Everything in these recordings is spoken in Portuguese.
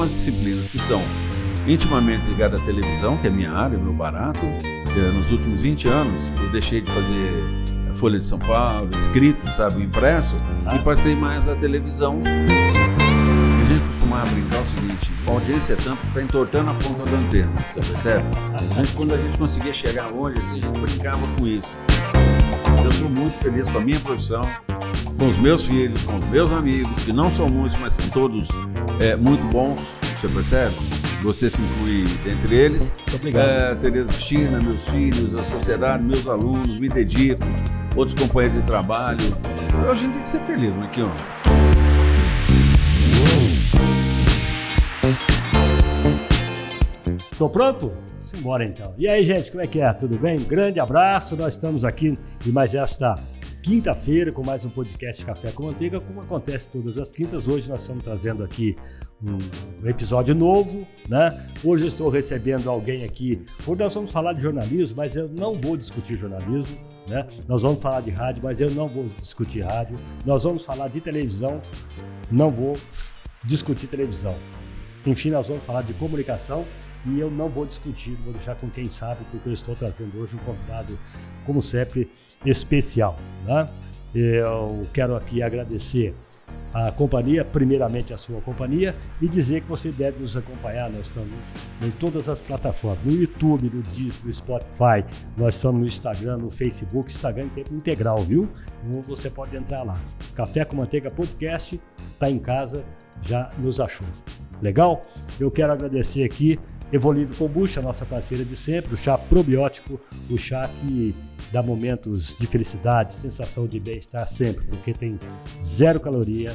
algumas disciplinas que são intimamente ligadas à televisão, que é minha área, meu barato. Nos últimos 20 anos, eu deixei de fazer Folha de São Paulo, escrito, sabe, impresso, e passei mais à televisão. A gente costumava brincar o seguinte: a audiência é tanto que está entortando a ponta da antena, você percebe? Quando a gente conseguia chegar longe, assim, a gente brincava com isso. Eu estou muito feliz com a minha profissão, com os meus filhos, com os meus amigos, que não são muitos, mas são todos muito bons, você percebe? Você se inclui dentre eles. Muito obrigado. Tereza Cristina, meus filhos, a sociedade, meus alunos, me dedico, outros companheiros de trabalho. A gente tem que ser feliz, Marquinhos. Tô pronto? Simbora então. E aí, gente, como é que é? Tudo bem? Um grande abraço. Nós estamos aqui em mais esta quinta-feira com mais um podcast Café com Manteiga, como acontece todas as quintas. Hoje nós estamos trazendo aqui um episódio novo, né? Hoje eu estou recebendo alguém aqui. Hoje nós vamos falar de jornalismo, mas eu não vou discutir jornalismo, né? Nós vamos falar de rádio, mas eu não vou discutir rádio. Nós vamos falar de televisão, não vou discutir televisão. Enfim, nós vamos falar de comunicação e eu não vou discutir, vou deixar com quem sabe, porque eu estou trazendo hoje um convidado, como sempre, especial, né? Eu quero aqui agradecer a companhia, primeiramente a sua companhia, e dizer que você deve nos acompanhar. Nós estamos em todas as plataformas, no YouTube, no Disco, no Spotify, nós estamos no Instagram, no Facebook, Instagram em tempo integral, viu? Então você pode entrar lá. Café com Manteiga Podcast, tá em casa, já nos achou. Legal? Eu quero agradecer aqui Evolível Kombucha, nossa parceira de sempre, o chá probiótico, o chá que dá momentos de felicidade, sensação de bem-estar sempre, porque tem 0 caloria,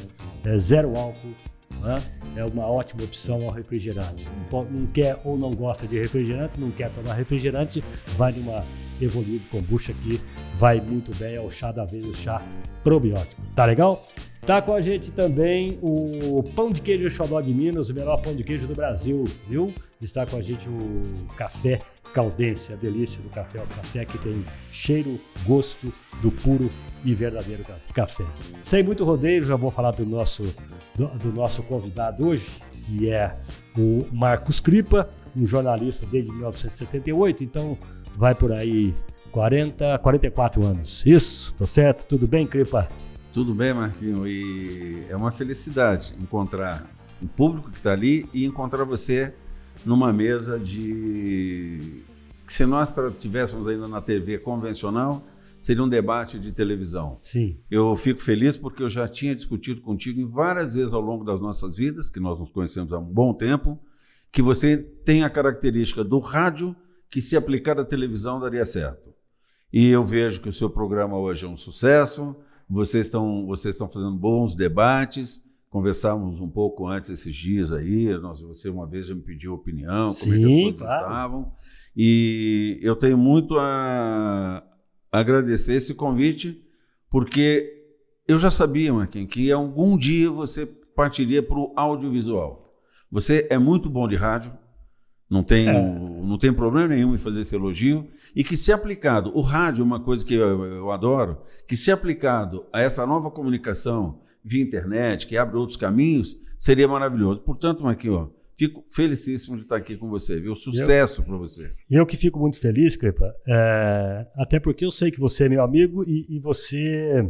0 álcool, né? É uma ótima opção ao refrigerante. Não quer ou não gosta de refrigerante, não quer tomar refrigerante, vai numa Evolível Kombucha que vai muito bem, é o chá da vez, o chá probiótico. Tá legal? Tá com a gente também o Pão de Queijo Xodó de Minas, o melhor pão de queijo do Brasil, viu? Está com a gente o Café Caldense, a delícia do café, o café que tem cheiro, gosto do puro e verdadeiro café. Sem muito rodeio, já vou falar do nosso convidado hoje, que é o Marcos Cripa, um jornalista desde 1978, então vai por aí 44 anos. Isso, tô certo? Tudo bem, Cripa? Tudo bem, Marquinhos, e é uma felicidade encontrar o público que está ali e encontrar você numa mesa que se nós estivéssemos ainda na TV convencional, seria um debate de televisão. Sim. Eu fico feliz porque eu já tinha discutido contigo em várias vezes ao longo das nossas vidas, que nós nos conhecemos há um bom tempo, que você tem a característica do rádio que, se aplicar à televisão, daria certo. E eu vejo que o seu programa hoje é um sucesso. Vocês estão fazendo bons debates. Conversávamos um pouco antes esses dias aí. Você uma vez já me pediu opinião, como é que as coisas estavam. E eu tenho muito a agradecer esse convite, porque eu já sabia, Marquinhos, que algum dia você partiria para o audiovisual. Você é muito bom de rádio, não tem problema nenhum em fazer esse elogio, e que, se aplicado, o rádio é uma coisa que eu adoro, que, se aplicado a essa nova comunicação via internet, que abre outros caminhos, seria maravilhoso. Portanto, Marquinhos, fico felicíssimo de estar aqui com você, viu? Sucesso para você. Eu que fico muito feliz, Cripa, até porque eu sei que você é meu amigo e você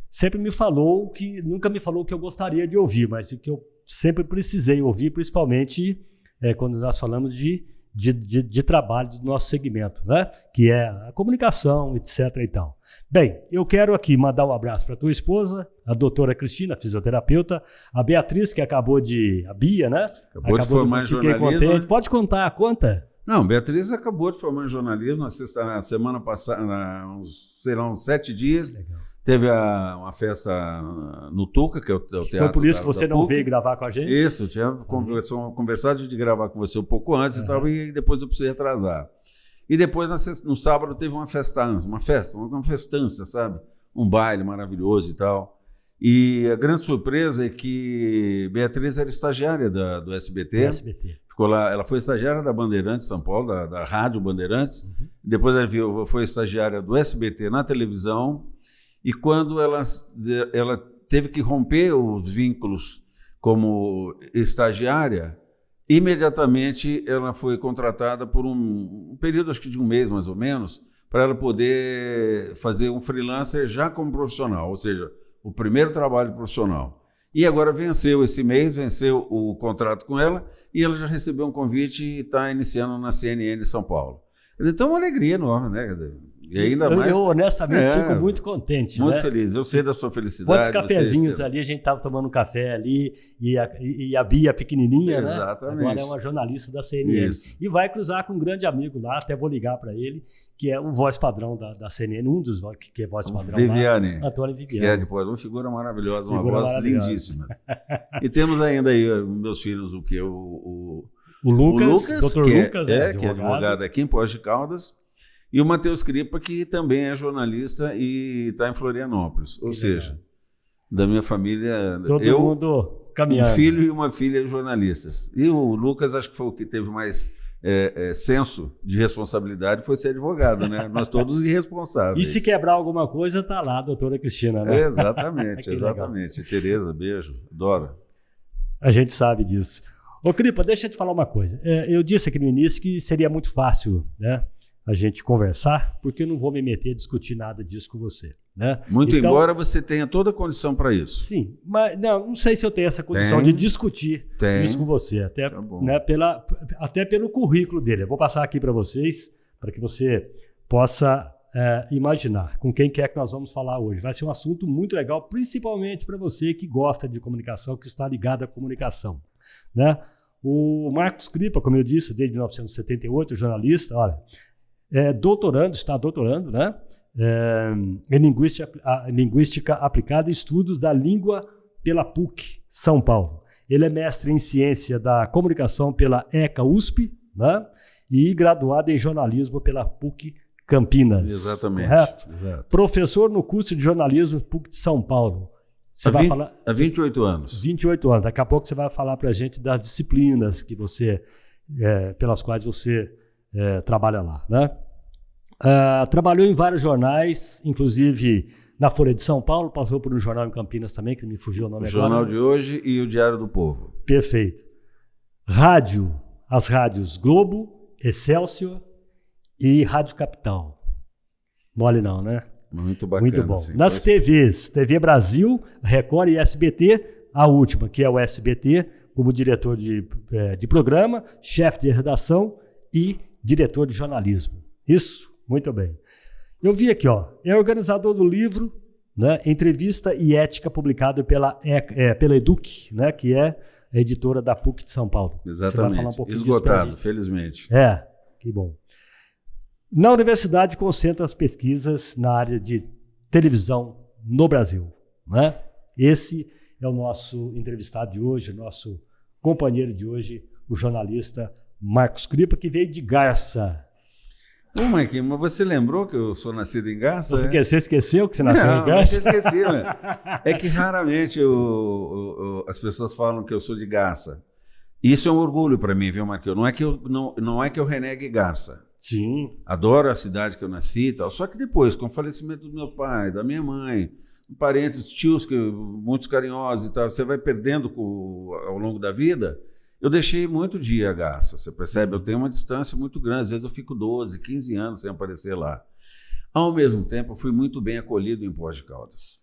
sempre me falou nunca me falou o que eu gostaria de ouvir, mas o que eu sempre precisei ouvir, principalmente quando nós falamos de trabalho do nosso segmento, né? Que é a comunicação, etc. e tal. Bem, eu quero aqui mandar um abraço para tua esposa, a doutora Cristina, fisioterapeuta, a Beatriz, que a Bia, né? Acabou de formar em jornalismo. Contente. Pode contar, conta. Não, Beatriz acabou de formar em jornalismo na semana passada, uns 7 dias. Legal. Teve uma festa no Tuca, que é o teatro. Foi por isso que você não veio gravar com a gente? Isso, tinha conversado de gravar com você um pouco antes e tal, e depois eu precisei atrasar. E depois, no sábado, teve uma festança, sabe? Um baile maravilhoso e tal. E a grande surpresa é que Beatriz era estagiária do SBT. Ficou lá, ela foi estagiária da Bandeirantes São Paulo, da Rádio Bandeirantes. Uhum. Depois ela foi estagiária do SBT na televisão. E quando ela teve que romper os vínculos como estagiária, Imediatamente ela foi contratada por um período, acho que de um mês mais ou menos, para ela poder fazer um freelancer já como profissional, ou seja, o primeiro trabalho profissional. E agora venceu esse mês, venceu o contrato com ela e ela já recebeu um convite e está iniciando na CNN São Paulo. Então é uma alegria enorme, né? E ainda mais... Eu honestamente fico muito contente. Muito né? feliz, eu sei da sua felicidade. Quantos cafezinhos ali, a gente estava tomando um café ali e a Bia pequenininha, Exatamente. Né? Agora é uma jornalista da CNN. Isso. E vai cruzar com um grande amigo lá, até vou ligar para ele, que é o voz padrão da CNN, um dos que é voz padrão Viviane, lá, Antônio Viviane. Que é depois uma figura maravilhosa, uma voz lindíssima. E temos ainda aí meus filhos, o Lucas, Dr. Lucas, que é advogado. advogado aqui em Poços de Caldas, e o Matheus Cripa, que também é jornalista e está em Florianópolis. Ou seja, da minha família, todo mundo caminhando. Um filho e uma filha jornalistas. E o Lucas, acho que foi o que teve mais senso de responsabilidade, foi ser advogado, né? Nós todos irresponsáveis. E se quebrar alguma coisa, tá lá a doutora Cristina, né? Exatamente, exatamente. Tereza, beijo, adoro. A gente sabe disso. Ô, Cripa, deixa eu te falar uma coisa. Eu disse aqui no início que seria muito fácil, né, a gente conversar, porque eu não vou me meter a discutir nada disso com você. Né? Muito então, embora você tenha toda a condição para isso. Sim, mas não sei se eu tenho essa condição de discutir isso com você, até, tá né, até pelo currículo dele. Eu vou passar aqui para vocês, para que você possa imaginar com quem quer que nós vamos falar hoje. Vai ser um assunto muito legal, principalmente para você que gosta de comunicação, que está ligado à comunicação. Né? O Marcos Cripa, como eu disse, desde 1978, jornalista, olha, está doutorando, né? Em linguística aplicada e estudos da língua pela PUC São Paulo. Ele é mestre em ciência da comunicação pela ECA USP, né? E graduado em jornalismo pela PUC Campinas. Exatamente. Correto? Exato. Professor no curso de jornalismo PUC de São Paulo. Há 28 anos. 28 anos. Daqui a pouco você vai falar para a gente das disciplinas que pelas quais você trabalha lá, né? Trabalhou em vários jornais, inclusive na Folha de São Paulo, passou por um jornal em Campinas também, que me fugiu o nome agora. O Jornal de Hoje e o Diário do Povo. Perfeito. Rádio, as rádios Globo, Excelsior e Rádio Capital. Mole não, né? Muito bacana. Muito bom. Sim. Nas TVs, TV Brasil, Record e SBT, a última, que é o SBT, como diretor de programa, chefe de redação e diretor de jornalismo. Isso? Muito bem. Eu vi aqui, é organizador do livro, né, Entrevista e Ética, publicado pela Educ, né, que é a editora da PUC de São Paulo. Exatamente. Você vai falar um pouquinho esgotado, felizmente. Que bom. Na universidade concentra as pesquisas na área de televisão no Brasil. Né? Esse é o nosso entrevistado de hoje, nosso companheiro de hoje, o jornalista Marcos Cripa, que veio de Garça. Ô, Marquinhos, mas você lembrou que eu sou nascido em Garça? Você esqueceu que você nasceu em Garça? Não, esqueci, né? É que raramente as pessoas falam que eu sou de Garça. Isso é um orgulho para mim, viu, Marquinhos? Não é que eu renegue Garça. Sim. Adoro a cidade que eu nasci e tal. Só que depois, com o falecimento do meu pai, da minha mãe, parentes, tios muito carinhosos e tal, você vai perdendo ao longo da vida. Eu deixei muito de ir a Garça, você percebe? Eu tenho uma distância muito grande, às vezes eu fico 12, 15 anos sem aparecer lá. Ao mesmo tempo, eu fui muito bem acolhido em Poços de Caldas.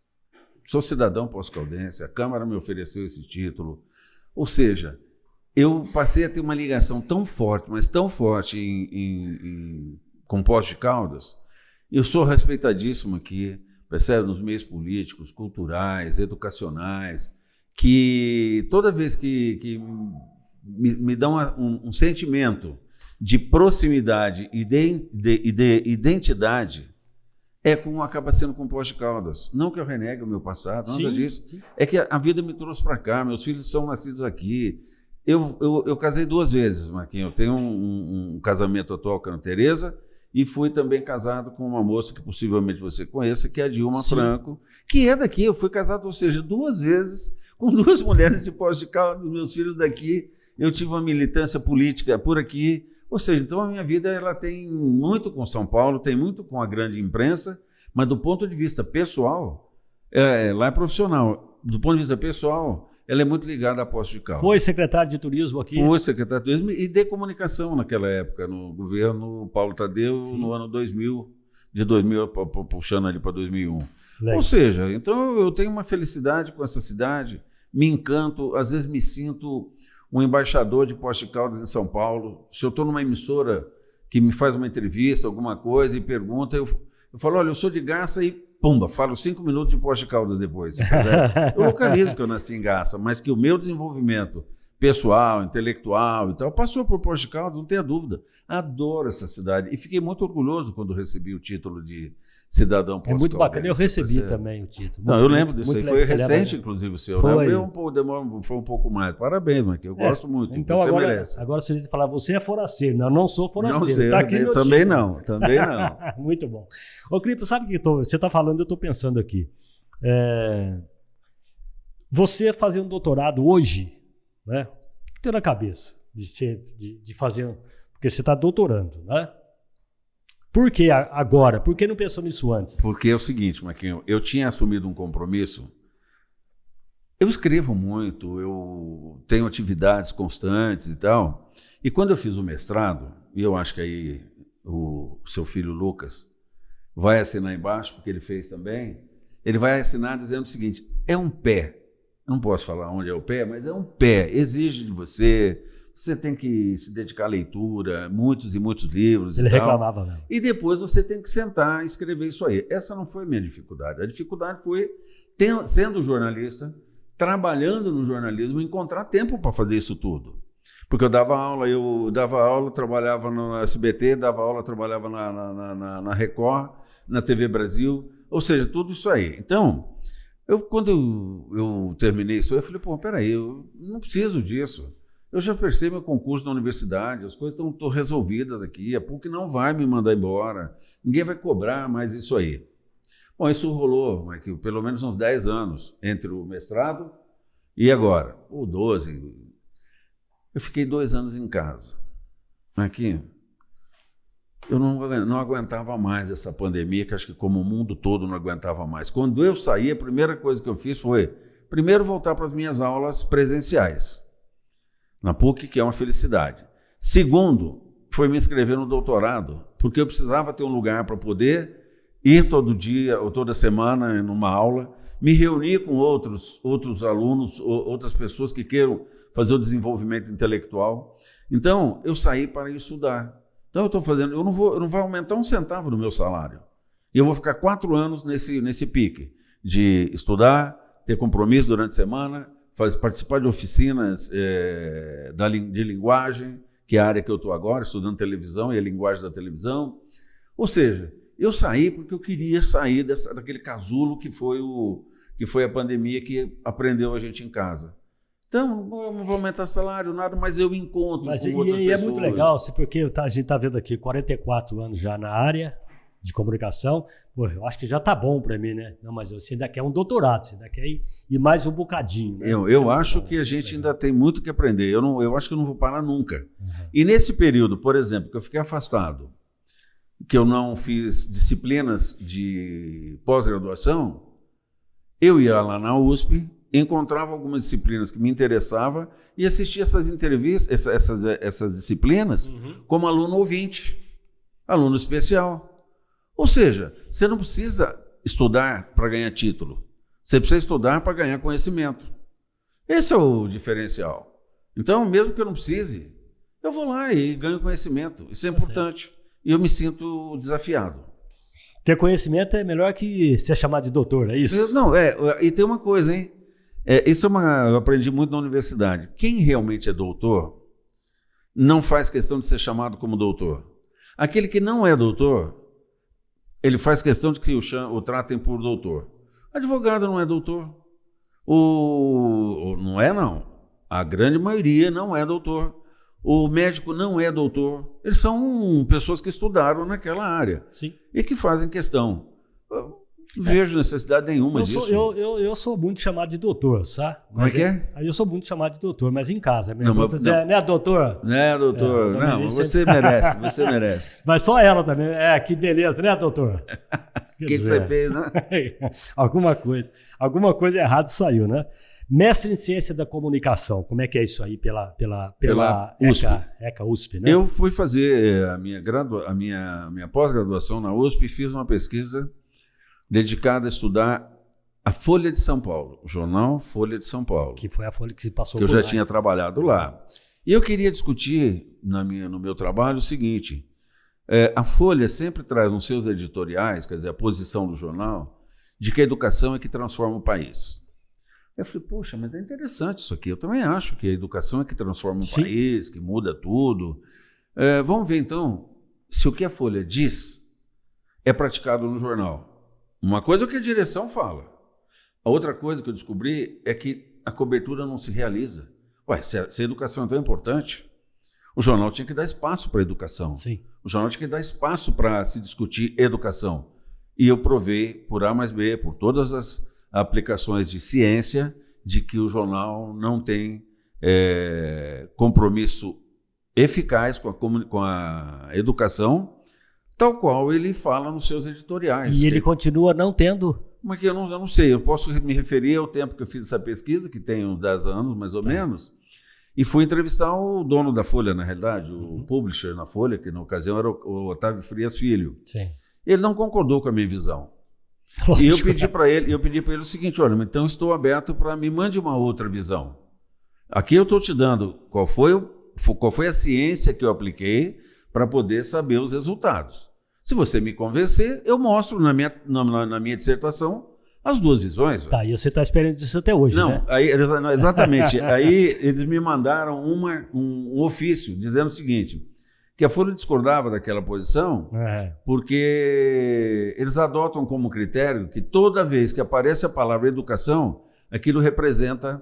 Sou cidadão pós-caldense, a Câmara me ofereceu esse título. Ou seja, eu passei a ter uma ligação tão forte, mas tão forte com Poços de Caldas. Eu sou respeitadíssimo aqui, percebe? Nos meios políticos, culturais, educacionais, que toda vez que me dão um sentimento de proximidade e de identidade, acaba sendo com Poços de Caldas. Não que eu renegue o meu passado, nada disso. Sim. É que a vida me trouxe para cá, meus filhos são nascidos aqui. Eu casei 2 vezes, Marquinhos. Eu tenho um casamento atual com a Tereza e fui também casado com uma moça que possivelmente você conheça, que é a Dilma Franco, que é daqui. Eu fui casado, ou seja, 2 vezes com 2 mulheres de Poços de Caldas, meus filhos daqui. Eu tive uma militância política por aqui. Ou seja, então a minha vida ela tem muito com São Paulo, tem muito com a grande imprensa, mas do ponto de vista pessoal, lá é profissional. Do ponto de vista pessoal, ela é muito ligada a Poços de Caldas. Foi secretário de turismo aqui? Foi secretário de turismo e de comunicação naquela época, no governo Paulo Tadeu, Sim. no ano 2000, de 2000, puxando ali para 2001. Legal. Ou seja, então eu tenho uma felicidade com essa cidade, me encanto, às vezes me sinto um embaixador de Poços de Caldas em São Paulo. Se eu estou numa emissora que me faz uma entrevista, alguma coisa, e pergunta, eu falo, olha, eu sou de Garça e, pumba, falo 5 minutos de Poços de Caldas depois. Se quiser. Eu localizo que eu nasci em Garça, mas que o meu desenvolvimento pessoal, intelectual e tal, passou por Poços de Caldas, não tenha dúvida. Adoro essa cidade. E fiquei muito orgulhoso quando recebi o título de cidadão É muito bacana, eu recebi também o título. Não, eu lembro disso aí, foi recente, lembra? inclusive, o seu. Foi. Foi um pouco mais. Parabéns, Maqui, eu gosto muito, então você agora, merece. Agora você falar, você é forasteiro. Não, eu não sou forasteiro. Não sei, tá aqui meu também título. não, também não. Muito bom. Ô, Cripo, sabe o que você está falando? Eu estou pensando aqui. Você fazer um doutorado hoje, né? O que tem na cabeça de fazer? Porque você está doutorando, né? Por que agora? Por que não pensou nisso antes? Porque é o seguinte, Marquinhos, eu tinha assumido um compromisso. Eu escrevo muito, eu tenho atividades constantes e tal. E quando eu fiz o mestrado, e eu acho que aí o seu filho Lucas vai assinar embaixo, porque ele fez também, ele vai assinar dizendo o seguinte, é um pé. Não posso falar onde é o pé, mas é um pé. Exige de você, você tem que se dedicar à leitura, muitos e muitos livros Ele e tal. reclamava mesmo. E depois você tem que sentar e escrever isso aí. Essa não foi a minha dificuldade. A dificuldade foi, sendo jornalista, trabalhando no jornalismo, encontrar tempo para fazer isso tudo. Porque eu dava aula, trabalhava no SBT, dava aula, trabalhava na Record, na TV Brasil, ou seja, tudo isso aí. Então, quando eu terminei isso, eu falei, pô, peraí, eu não preciso disso. Eu já percebi meu concurso na universidade, as coisas estão resolvidas aqui, a PUC não vai me mandar embora, ninguém vai cobrar mais isso aí. Bom, isso rolou, Marquinhos, pelo menos uns 10 anos, entre o mestrado e agora, ou 12. Eu fiquei 2 anos em casa. Marquinhos, eu não aguentava mais essa pandemia, que acho que como o mundo todo não aguentava mais. Quando eu saí, a primeira coisa que eu fiz foi, primeiro, voltar para as minhas aulas presenciais, na PUC, que é uma felicidade. Segundo, foi me inscrever no doutorado, porque eu precisava ter um lugar para poder ir todo dia ou toda semana numa aula, me reunir com outros alunos, outras pessoas que queiram fazer o desenvolvimento intelectual. Então, eu saí para ir estudar. Então, eu estou fazendo, eu não vou aumentar um centavo no meu salário. E eu vou ficar 4 anos nesse pique de estudar, ter compromisso durante a semana, participar de oficinas de linguagem, que é a área que eu estou agora, estudando televisão e a linguagem da televisão. Ou seja, eu saí porque eu queria sair daquele casulo que foi a pandemia que aprendeu a gente em casa. Então, eu não vou aumentar salário, nada, mas eu encontro com outras pessoas. E é muito legal, porque a gente está vendo aqui 44 anos já na área de comunicação. Pô, eu acho que já está bom para mim, né? Não, mas você ainda quer um doutorado, você ainda quer ir mais um bocadinho. Né? Eu acho que a gente ainda tem muito que aprender. Eu acho que eu não vou parar nunca. Uhum. E nesse período, por exemplo, que eu fiquei afastado, que eu não fiz disciplinas de pós-graduação, eu ia lá na USP, encontrava algumas disciplinas que me interessavam e assistia essas entrevistas, essas disciplinas, como aluno ouvinte, aluno especial. Ou seja, você não precisa estudar para ganhar título, você precisa estudar para ganhar conhecimento. Esse é o diferencial. Então, mesmo que eu não precise, eu vou lá e ganho conhecimento. Isso é importante. E eu me sinto desafiado. Ter conhecimento é melhor que ser chamado de doutor, é isso? E tem uma coisa, hein? Eu aprendi muito na universidade. Quem realmente é doutor não faz questão de ser chamado como doutor. Aquele que não é doutor, ele faz questão de que o tratem por doutor. Advogado não é doutor. Não é, não. A grande maioria não é doutor. O médico não é doutor. Eles são pessoas que estudaram naquela área. Sim. E que fazem questão. Não vejo necessidade nenhuma disso. Eu sou muito chamado de doutor, sabe? Como é que é? Eu sou muito chamado de doutor, mas em casa. Não, né, doutor? Né, doutor? Não, você merece, você merece. Mas só ela também. Que beleza, né, doutor? O que você fez, né? Alguma coisa errada saiu, né? Mestre em Ciência da Comunicação, como é que é isso aí pela USP. ECA USP, né? Eu fui fazer a minha pós-graduação na USP e fiz uma pesquisa dedicada a estudar a Folha de São Paulo, o jornal Folha de São Paulo. Que foi a Folha que se passou que eu por já lá. tinha trabalhado lá. E eu queria discutir no meu trabalho o seguinte, a Folha sempre traz nos seus editoriais, quer dizer, a posição do jornal, de que a educação é que transforma o país. Eu falei, poxa, mas é interessante isso aqui. Eu também acho que a educação é que transforma o país, que muda tudo. Vamos ver, então, se o que a Folha diz é praticado no jornal. Uma coisa é o que a direção fala. A outra coisa que eu descobri é que a cobertura não se realiza. Ué, se a educação é tão importante, o jornal tinha que dar espaço para a educação. Sim. O jornal tinha que dar espaço para se discutir educação. E eu provei, por A mais B, por todas as aplicações de ciência, de que o jornal não tem compromisso eficaz com a educação, tal qual ele fala nos seus editoriais. E ele continua não tendo. Mas que eu não sei, eu posso me referir ao tempo que eu fiz essa pesquisa, que tem uns 10 anos, mais ou menos, e fui entrevistar o dono da Folha, na realidade, o publisher na Folha, que na ocasião era o Otávio Frias Filho. Sim. Ele não concordou com a minha visão. Lógico. E eu pedi para ele o seguinte, olha, então estou aberto para me mande uma outra visão. Aqui eu estou te dando qual foi a ciência que eu apliquei para poder saber os resultados. Se você me convencer, eu mostro na minha dissertação as duas visões. Tá, e você está esperando isso até hoje, não, né? Não, exatamente. Aí eles me mandaram um ofício dizendo o seguinte, que a Folha discordava daquela posição porque eles adotam como critério que toda vez que aparece a palavra educação, aquilo representa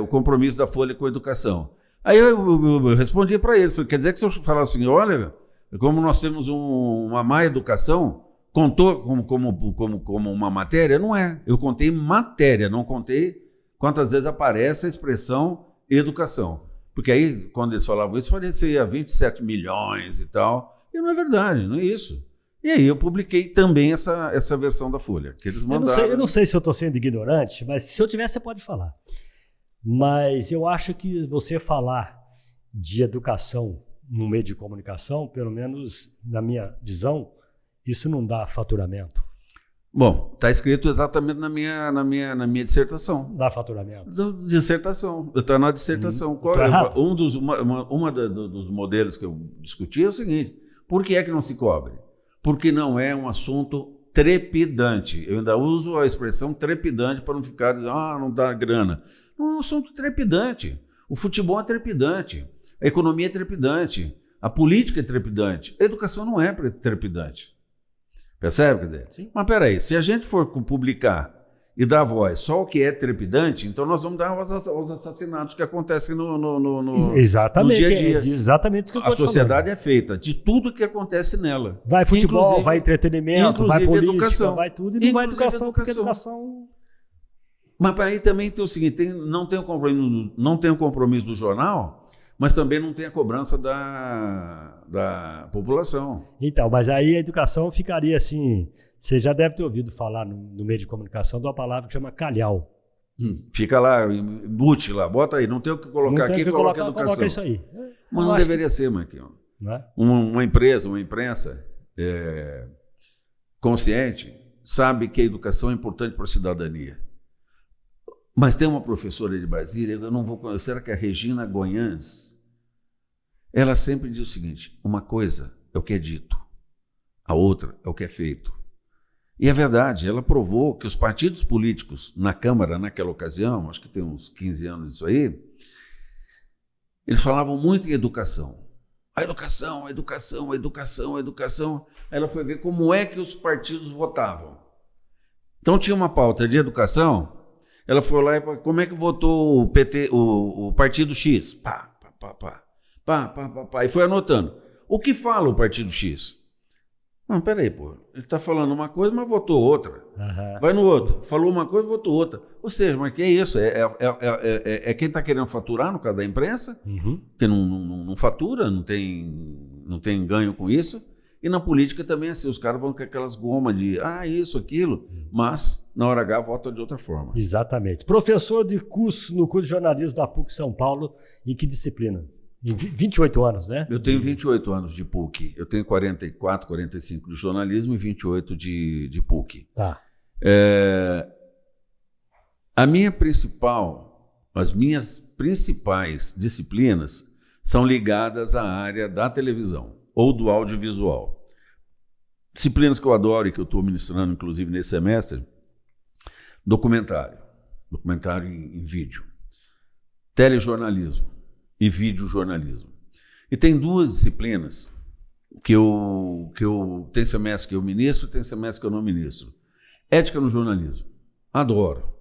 o compromisso da Folha com a educação. Aí eu respondi para eles, quer dizer que se eu falar assim, olha, como nós temos uma má educação, contou como uma matéria? Não é. Eu contei matéria, não contei quantas vezes aparece a expressão educação. Porque aí, quando eles falavam isso, parecia 27 milhões e tal. E não é verdade, não é isso. E aí eu publiquei também essa versão da Folha, que eles mandaram. Eu não sei se eu estou sendo ignorante, mas se eu tiver, você pode falar. Mas eu acho que você falar de educação no meio de comunicação, pelo menos na minha visão, isso não dá faturamento. Bom, está escrito exatamente na minha dissertação. Não dá faturamento. Dissertação. Está na dissertação. Dos modelos que eu discuti é o seguinte, por que é que não se cobre? Porque não é um assunto trepidante. Eu ainda uso a expressão trepidante para não ficar dizendo, não dá grana. Não é um assunto trepidante. O futebol é trepidante. A economia é trepidante. A política é trepidante. A educação não é trepidante. Percebe, Cadê? Sim. Mas peraí, se a gente for publicar e dar voz só o que é trepidante, então nós vamos dar voz aos assassinatos que acontecem no exatamente, dia a dia. Exatamente isso que eu estou A sociedade é feita de tudo que acontece nela. Vai futebol, vai entretenimento, vai política, educação. Vai tudo e não vai educação, porque educação... Mas aí também tem o seguinte, não tem o compromisso do jornal, mas também não tem a cobrança da população. Então, mas aí a educação ficaria assim... Você já deve ter ouvido falar no meio de comunicação de uma palavra que chama calhau. Fica lá, embute lá, bota aí, não tem o que colocar aqui, coloca educação. Coloca isso aí. Mas não deveria ser, Marquinhos. Uma imprensa consciente sabe que a educação é importante para a cidadania. Mas tem uma professora de Brasília, eu não vou conhecer, será que é a Regina Goians? Ela sempre diz o seguinte, uma coisa é o que é dito, a outra é o que é feito. E é verdade, ela provou que os partidos políticos na Câmara, naquela ocasião, acho que tem uns 15 anos isso aí, eles falavam muito em educação. A educação, a educação, a educação, a educação. Aí ela foi ver como é que os partidos votavam. Então tinha uma pauta de educação, ela foi lá e como é que votou o PT, o partido X? Pá, e foi anotando. O que fala o partido X? Não, peraí, pô. Ele está falando uma coisa, mas votou outra. Vai no outro. Falou uma coisa, votou outra. Ou seja, mas que é isso? É quem está querendo faturar, no caso da imprensa, que não fatura, não tem ganho com isso. E na política também assim, os caras vão com aquelas gomas de isso, aquilo, mas na hora H vota de outra forma. Exatamente. Professor de curso no curso de jornalismo da PUC São Paulo, em que disciplina? Em 28 anos, né? Eu tenho 28 anos de PUC. Eu tenho 44, 45 de jornalismo e 28 de PUC. Tá. As minhas principais disciplinas são ligadas à área da televisão ou do audiovisual. Disciplinas que eu adoro e que eu estou ministrando, inclusive, nesse semestre: documentário em vídeo, telejornalismo e videojornalismo. E tem duas disciplinas que eu tem semestre que eu ministro, tem semestre que eu não ministro. Ética no jornalismo. Adoro.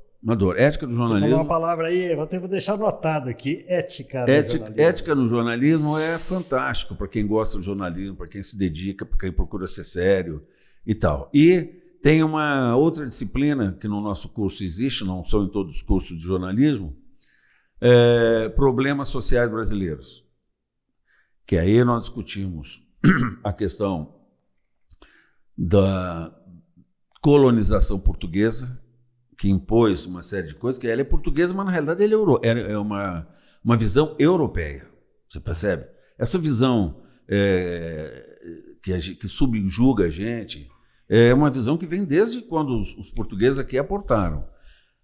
Ética do jornalismo. Você falou uma palavra aí, vou deixar anotado aqui, ética no jornalismo. Ética no jornalismo é fantástico para quem gosta do jornalismo, para quem se dedica, para quem procura ser sério e tal. E tem uma outra disciplina que no nosso curso existe, não são em todos os cursos de jornalismo, problemas sociais brasileiros. Que aí nós discutimos a questão da colonização portuguesa, que impôs uma série de coisas, que ela é portuguesa, mas na realidade ele é uma visão europeia. Você percebe? Essa visão que subjuga a gente é uma visão que vem desde quando os portugueses aqui aportaram.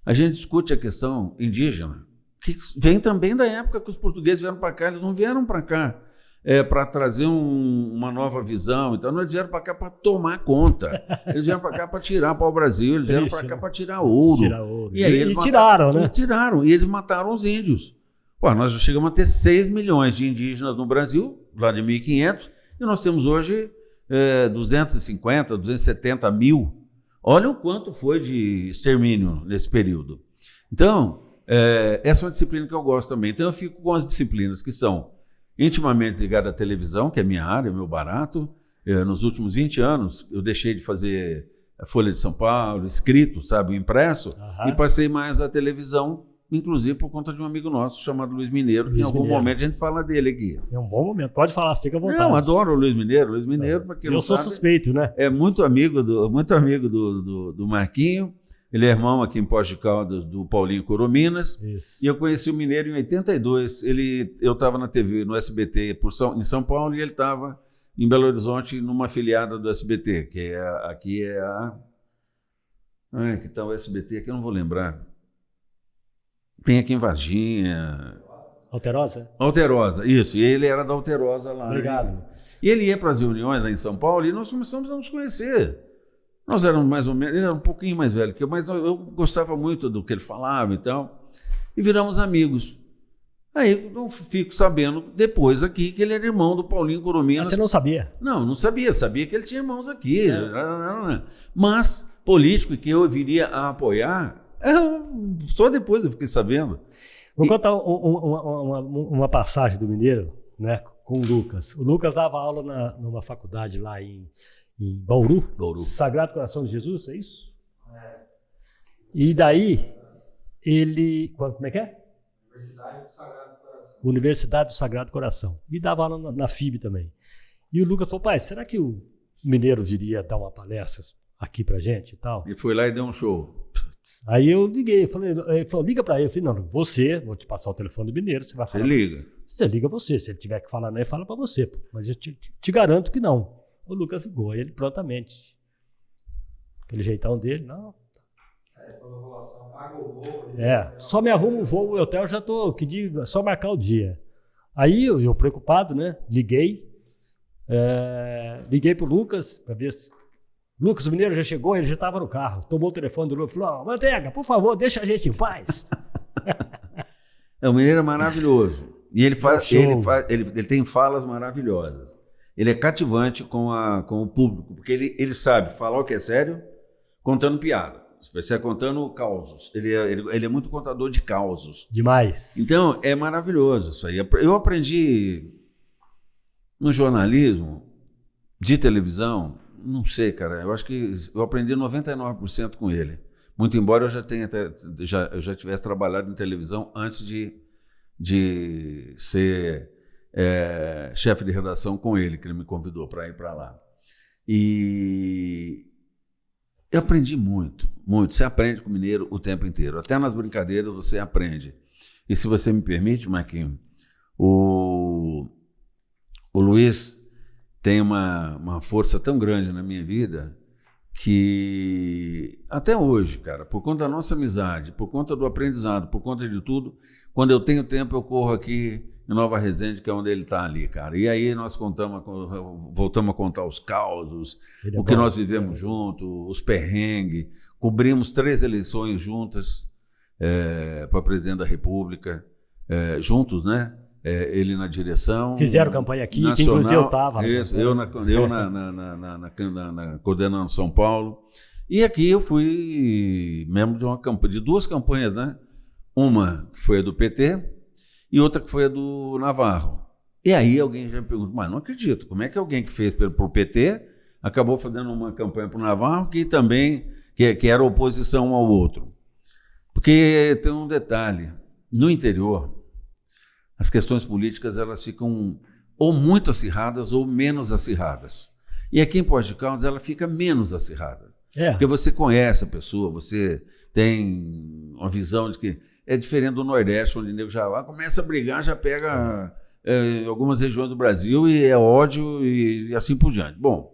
A gente discute a questão indígena, que vem também da época que os portugueses vieram para cá. Eles não vieram para cá para trazer uma nova visão. Então, não eles vieram para cá para tomar conta. Eles vieram para cá para tirar para o Brasil. Eles vieram para cá para tirar ouro. E aí eles tiraram, né? Tiraram. E eles mataram os índios. Nós já chegamos a ter 6 milhões de indígenas no Brasil, lá de 1500, e nós temos hoje 250, 270 mil. Olha o quanto foi de extermínio nesse período. Então, essa é uma disciplina que eu gosto também. Então, eu fico com as disciplinas que são intimamente ligadas à televisão, que é minha área, meu barato. Nos últimos 20 anos, eu deixei de fazer a Folha de São Paulo, escrito, o impresso, e passei mais à televisão, inclusive por conta de um amigo nosso chamado Luiz Mineiro, que em algum momento a gente fala dele aqui. É um bom momento, pode falar, fica à vontade. Não, adoro o Luiz Mineiro. Luiz Mineiro, para quem não sabe, eu sou suspeito, né? É muito amigo do Marquinho. Ele é irmão aqui em Poços de Caldas do Paulinho Corominas. Isso. E eu conheci o Mineiro em 82. Eu estava na TV, no SBT, em São Paulo, e ele estava em Belo Horizonte, numa afiliada do SBT, que aqui é a... que tal o SBT aqui? Eu não vou lembrar. Tem aqui em Varginha. Alterosa, isso. E ele era da Alterosa lá. Obrigado. Né? E ele ia para as reuniões lá em São Paulo e nós começamos a nos conhecer. Nós éramos mais ou menos, ele era um pouquinho mais velho que eu, mas eu gostava muito do que ele falava e tal, e viramos amigos. Aí eu fico sabendo depois aqui que ele era irmão do Paulinho Corominas. Mas você não sabia? Não sabia. Sabia que ele tinha irmãos aqui. Mas político que eu viria a apoiar, só depois eu fiquei sabendo. Vou contar uma passagem do Mineiro, né, com o Lucas. O Lucas dava aula numa faculdade lá em Bauru. Sagrado Coração de Jesus, é isso? E daí, ele... Como é que é? Universidade do Sagrado Coração. E dava aula na FIB também. E o Lucas falou, pai, será que o Mineiro viria dar uma palestra aqui pra gente e tal? E foi lá e deu um show. Aí eu liguei, ele falou, liga pra ele. Eu falei, não, vou te passar o telefone do Mineiro, você vai falar. Você liga. Você liga você, se ele tiver que falar não, ele fala pra você. Mas eu te garanto que não. O Lucas ligou, aí ele prontamente. Aquele jeitão dele, não. Paga o voo. Só me arruma o voo, o hotel, eu já tô, só marcar o dia. Aí eu preocupado, né, liguei pro Lucas, para ver se... Lucas, o Mineiro já chegou, ele já estava no carro, tomou o telefone do Lucas, falou, Manteiga, por favor, deixa a gente em paz. O Mineiro é maravilhoso. E ele tem falas maravilhosas. Ele é cativante com o público, porque ele sabe falar o que é sério, contando piada. Você é contando causos. Ele é muito contador de causos. Demais. Então, é maravilhoso isso aí. Eu aprendi no jornalismo, de televisão, não sei, cara, eu acho que eu aprendi 99% com ele. Muito embora eu já tivesse trabalhado em televisão antes de ser chefe de redação com ele, que ele me convidou para ir para lá. E eu aprendi muito, muito. Você aprende com o mineiro o tempo inteiro. Até nas brincadeiras você aprende. E se você me permite, Marquinhos, o Luiz tem uma força tão grande na minha vida que até hoje, cara, por conta da nossa amizade, por conta do aprendizado, por conta de tudo, quando eu tenho tempo eu corro aqui em Nova Resende, que é onde ele está ali, cara. E aí nós voltamos a contar os causos, o que nós vivemos junto, os perrengues, cobrimos 3 eleições juntas para presidente da República, juntos, né? Ele na direção. Fizeram campanha aqui, nacional, que inclusive eu estava. Eu na coordenando São Paulo. E aqui eu fui membro de 2 campanhas, né? Uma que foi a do PT e outra que foi a do Navarro. E aí alguém já me pergunta, mas não acredito, como é que alguém que fez pro PT acabou fazendo uma campanha para o Navarro que também que era oposição um ao outro? Porque tem um detalhe, no interior as questões políticas elas ficam ou muito acirradas ou menos acirradas. E aqui em Poços de Caldas ela fica menos acirrada. Porque você conhece a pessoa, você tem uma visão de que é diferente do Nordeste, onde o nego já começa a brigar, já pega algumas regiões do Brasil e é ódio e assim por diante. Bom,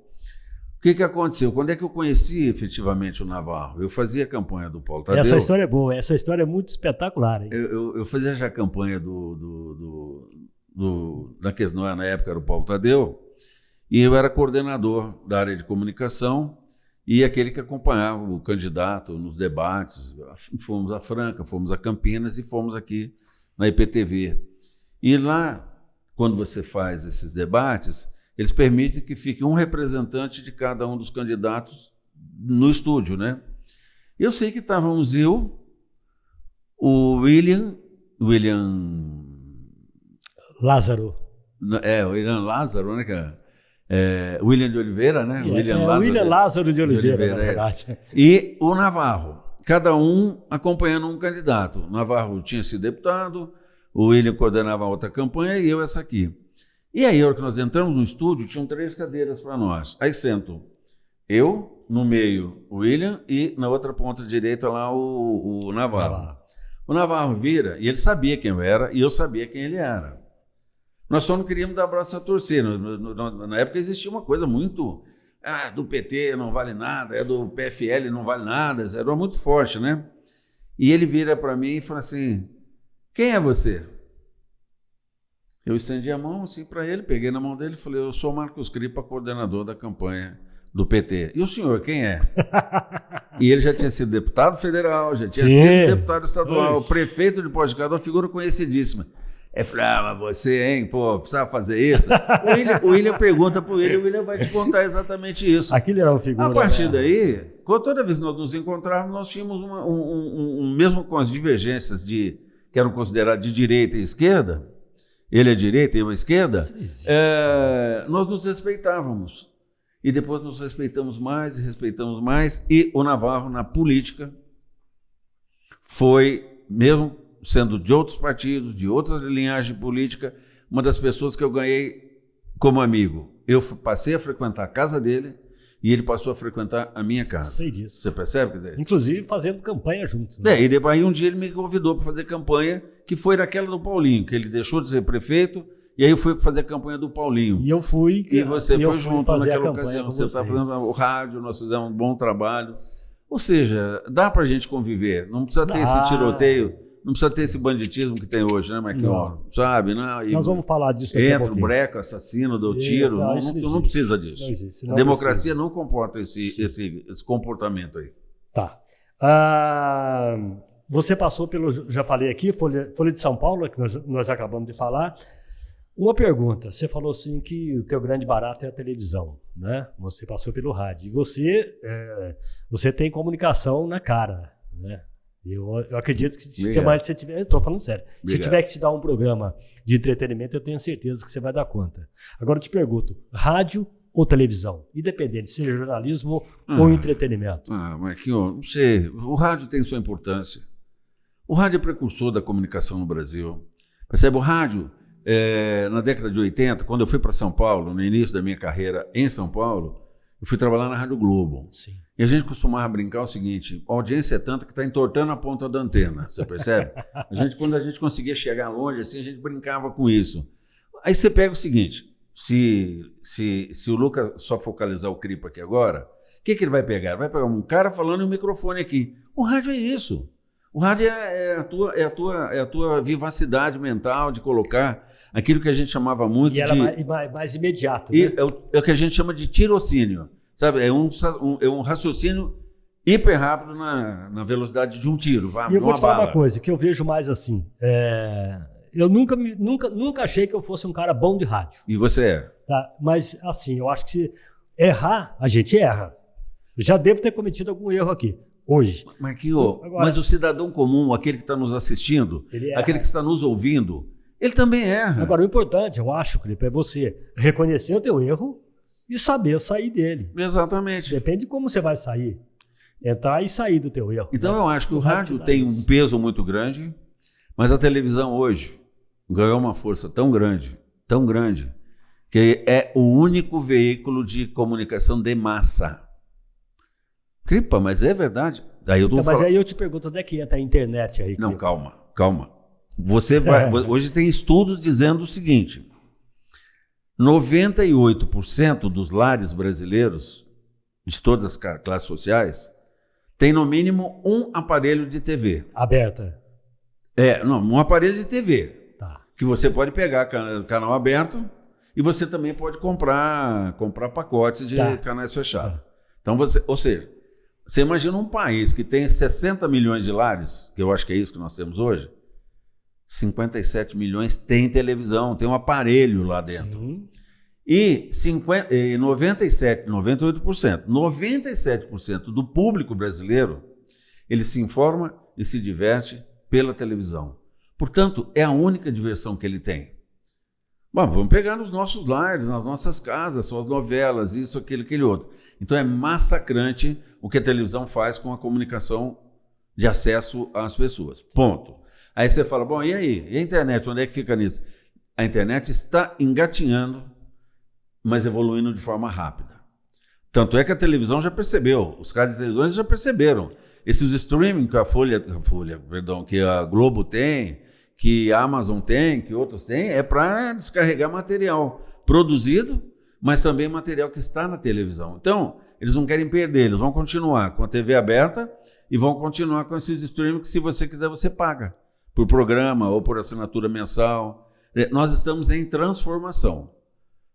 o que aconteceu? Quando é que eu conheci efetivamente o Navarro? Eu fazia a campanha do Paulo Tadeu. Essa história é boa, essa história é muito espetacular. Hein? Eu fazia já a campanha na época era o Paulo Tadeu, e eu era coordenador da área de comunicação e aquele que acompanhava o candidato nos debates. Fomos a Franca, fomos a Campinas e fomos aqui na IPTV. E lá, quando você faz esses debates, eles permitem que fique um representante de cada um dos candidatos no estúdio, né? Eu sei que estávamos o William Lázaro. O William Lázaro, né, cara? William de Oliveira, né? William Lázaro de Oliveira, na verdade. E o Navarro, cada um acompanhando um candidato. O Navarro tinha sido deputado, o William coordenava a outra campanha e eu essa aqui. E aí, na hora que nós entramos no estúdio, tinham 3 cadeiras para nós. Aí sento eu, no meio o William e na outra ponta direita lá o Navarro. O Navarro vira e ele sabia quem eu era e eu sabia quem ele era. Nós só não queríamos dar abraço a torcer. Na época existia uma coisa muito... do PT não vale nada, do PFL não vale nada, era muito forte, né? E ele vira para mim e fala assim, quem é você? Eu estendi a mão assim para ele, peguei na mão dele e falei, eu sou Marcos Cripa, coordenador da campanha do PT. E o senhor, quem é? E ele já tinha sido deputado federal, já tinha sido deputado estadual, prefeito de Poços de Caldas, uma figura conhecidíssima. Ele falou, mas você, hein, precisava fazer isso? O William pergunta pro William, o William vai te contar exatamente isso. Aquilo era uma figura. A partir daí, toda vez que nós nos encontrávamos, nós tínhamos mesmo com as divergências que eram consideradas de direita e esquerda, ele é direita e eu à esquerda, nós nos respeitávamos. E depois nos respeitamos mais, e o Navarro, na política, foi, mesmo sendo de outros partidos, de outras linhagens políticas, uma das pessoas que eu ganhei como amigo. Eu passei a frequentar a casa dele e ele passou a frequentar a minha casa. Sei disso. Você percebe? Quer dizer? Inclusive fazendo campanha juntos. Né? E depois um dia ele me convidou para fazer campanha, que foi naquela do Paulinho, que ele deixou de ser prefeito, e aí eu fui fazer a campanha do Paulinho. E eu fui. E você foi junto naquela ocasião. Você está fazendo o rádio, nós fizemos um bom trabalho. Ou seja, dá para a gente conviver. Não precisa ter esse tiroteio, não precisa ter esse banditismo que tem hoje, né, Marquinhos? Sabe? Não, nós vamos falar disso daqui a pouquinho. Entra o breco, assassino, deu tiro. Não precisa disso. Não existe, a democracia não comporta esse comportamento aí. Tá. Você passou pelo, já falei aqui, Folha de São Paulo, que nós acabamos de falar. Uma pergunta, você falou assim que o teu grande barato é a televisão, né? Você passou pelo rádio. E você tem comunicação na cara, né? Eu acredito que se você tiver, estou falando sério, se tiver que te dar um programa de entretenimento, eu tenho certeza que você vai dar conta. Agora eu te pergunto, rádio ou televisão? Independente, seja jornalismo ou entretenimento. Marquinhos, não sei, o rádio tem sua importância. O rádio é precursor da comunicação no Brasil. Percebe, o rádio... na década de 80, quando eu fui para São Paulo, no início da minha carreira em São Paulo, eu fui trabalhar na Rádio Globo. Sim. E a gente costumava brincar o seguinte, a audiência é tanta que está entortando a ponta da antena, você percebe? Quando a gente conseguia chegar longe, assim, a gente brincava com isso. Aí você pega o seguinte, se o Lucas só focalizar o Cripa aqui agora, o que ele vai pegar? Vai pegar um cara falando e um microfone aqui. O rádio é isso. O rádio é a tua vivacidade mental de colocar aquilo que a gente chamava muito e ela é mais imediata. Né? É o que a gente chama de tirocínio. Sabe? É um raciocínio hiper rápido na velocidade de um tiro. E eu vou te falar uma coisa que eu vejo mais assim. Eu nunca achei que eu fosse um cara bom de rádio. E você é? Tá? Mas assim, eu acho que se errar, a gente erra. Eu já devo ter cometido algum erro aqui. Hoje. Marquinhos, mas o cidadão comum, aquele que está nos assistindo, aquele que está nos ouvindo, ele também erra. Agora, o importante, eu acho, Cripa, é você reconhecer o teu erro e saber sair dele. Exatamente. Depende de como você vai sair. Entrar e sair do teu erro. Então, eu acho que o rádio tem um peso muito grande, mas a televisão hoje ganhou uma força tão grande, que é o único veículo de comunicação de massa. Cripa, mas é verdade. Mas aí eu te pergunto, onde é que entra a internet aí? Não, calma. Você vai. Hoje tem estudos dizendo o seguinte: 98% dos lares brasileiros, de todas as classes sociais, tem no mínimo um aparelho de TV. Aberta. Um aparelho de TV. Tá. Que você pode pegar canal aberto e você também pode comprar pacotes de canais fechados. Então, ou seja, você imagina um país que tem 60 milhões de lares, que eu acho que é isso que nós temos hoje, 57 milhões tem televisão, tem um aparelho lá dentro. Sim. E 97% do público brasileiro, ele se informa e se diverte pela televisão. Portanto, é a única diversão que ele tem. Bom, vamos pegar nos nossos lares, nas nossas casas, suas novelas, isso, aquele outro. Então é massacrante o que a televisão faz com a comunicação de acesso às pessoas. Ponto. Aí você fala, bom, e aí? E a internet, onde é que fica nisso? A internet está engatinhando, mas evoluindo de forma rápida. Tanto é que a televisão já percebeu, os caras de televisão já perceberam. Esses streaming que que a Globo tem, que a Amazon tem, que outros têm, é para descarregar material produzido, mas também material que está na televisão. Então, eles não querem perder, eles vão continuar com a TV aberta e vão continuar com esses streaming que, se você quiser, você paga por programa ou por assinatura mensal. Nós estamos em transformação.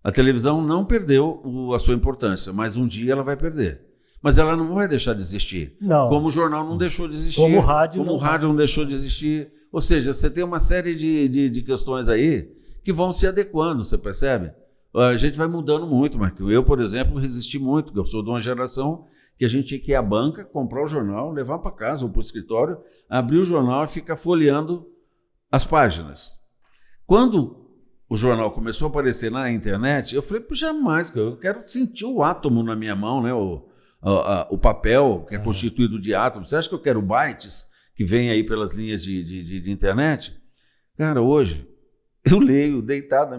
A televisão não perdeu a sua importância, mas um dia ela vai perder. Mas ela não vai deixar de existir. Não. Como o jornal não deixou de existir. Como o rádio não deixou de existir. Ou seja, você tem uma série de questões aí que vão se adequando, você percebe? A gente vai mudando muito, Marquinhos. Eu, por exemplo, resisti muito, porque eu sou de uma geração que a gente tinha que ir à banca, comprar o jornal, levar para casa ou para o escritório, abrir o jornal e ficar folheando as páginas. Quando o jornal começou a aparecer na internet, eu falei, jamais, eu quero sentir o átomo na minha mão, né? O papel que é constituído de átomos. Você acha que eu quero bytes que vem aí pelas linhas de internet? Cara, hoje eu leio deitado na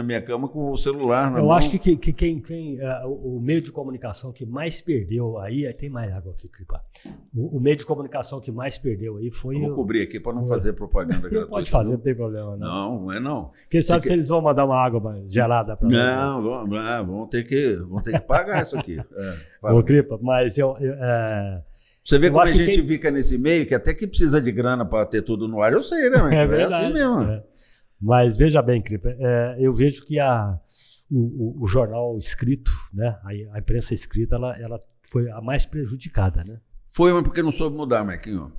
minha cama com o celular na mão. Eu acho que o meio de comunicação que mais perdeu aí, tem mais água aqui, Cripa. O meio de comunicação que mais perdeu aí foi... Eu vou cobrir aqui para não fazer propaganda gratuita. Não pode fazer, não tem problema. Não é não. Quem sabe se eles vão mandar uma água gelada para nós. Não, vão ter que pagar isso aqui. Ô, Cripa, mas você vê como a gente fica nesse meio, que até que precisa de grana para ter tudo no ar, eu sei, né? É verdade, assim mesmo. Mas veja bem, Cripa, eu vejo que o jornal escrito, né, a imprensa escrita, ela foi a mais prejudicada, né? Foi, mas porque não soube mudar, Marquinhos.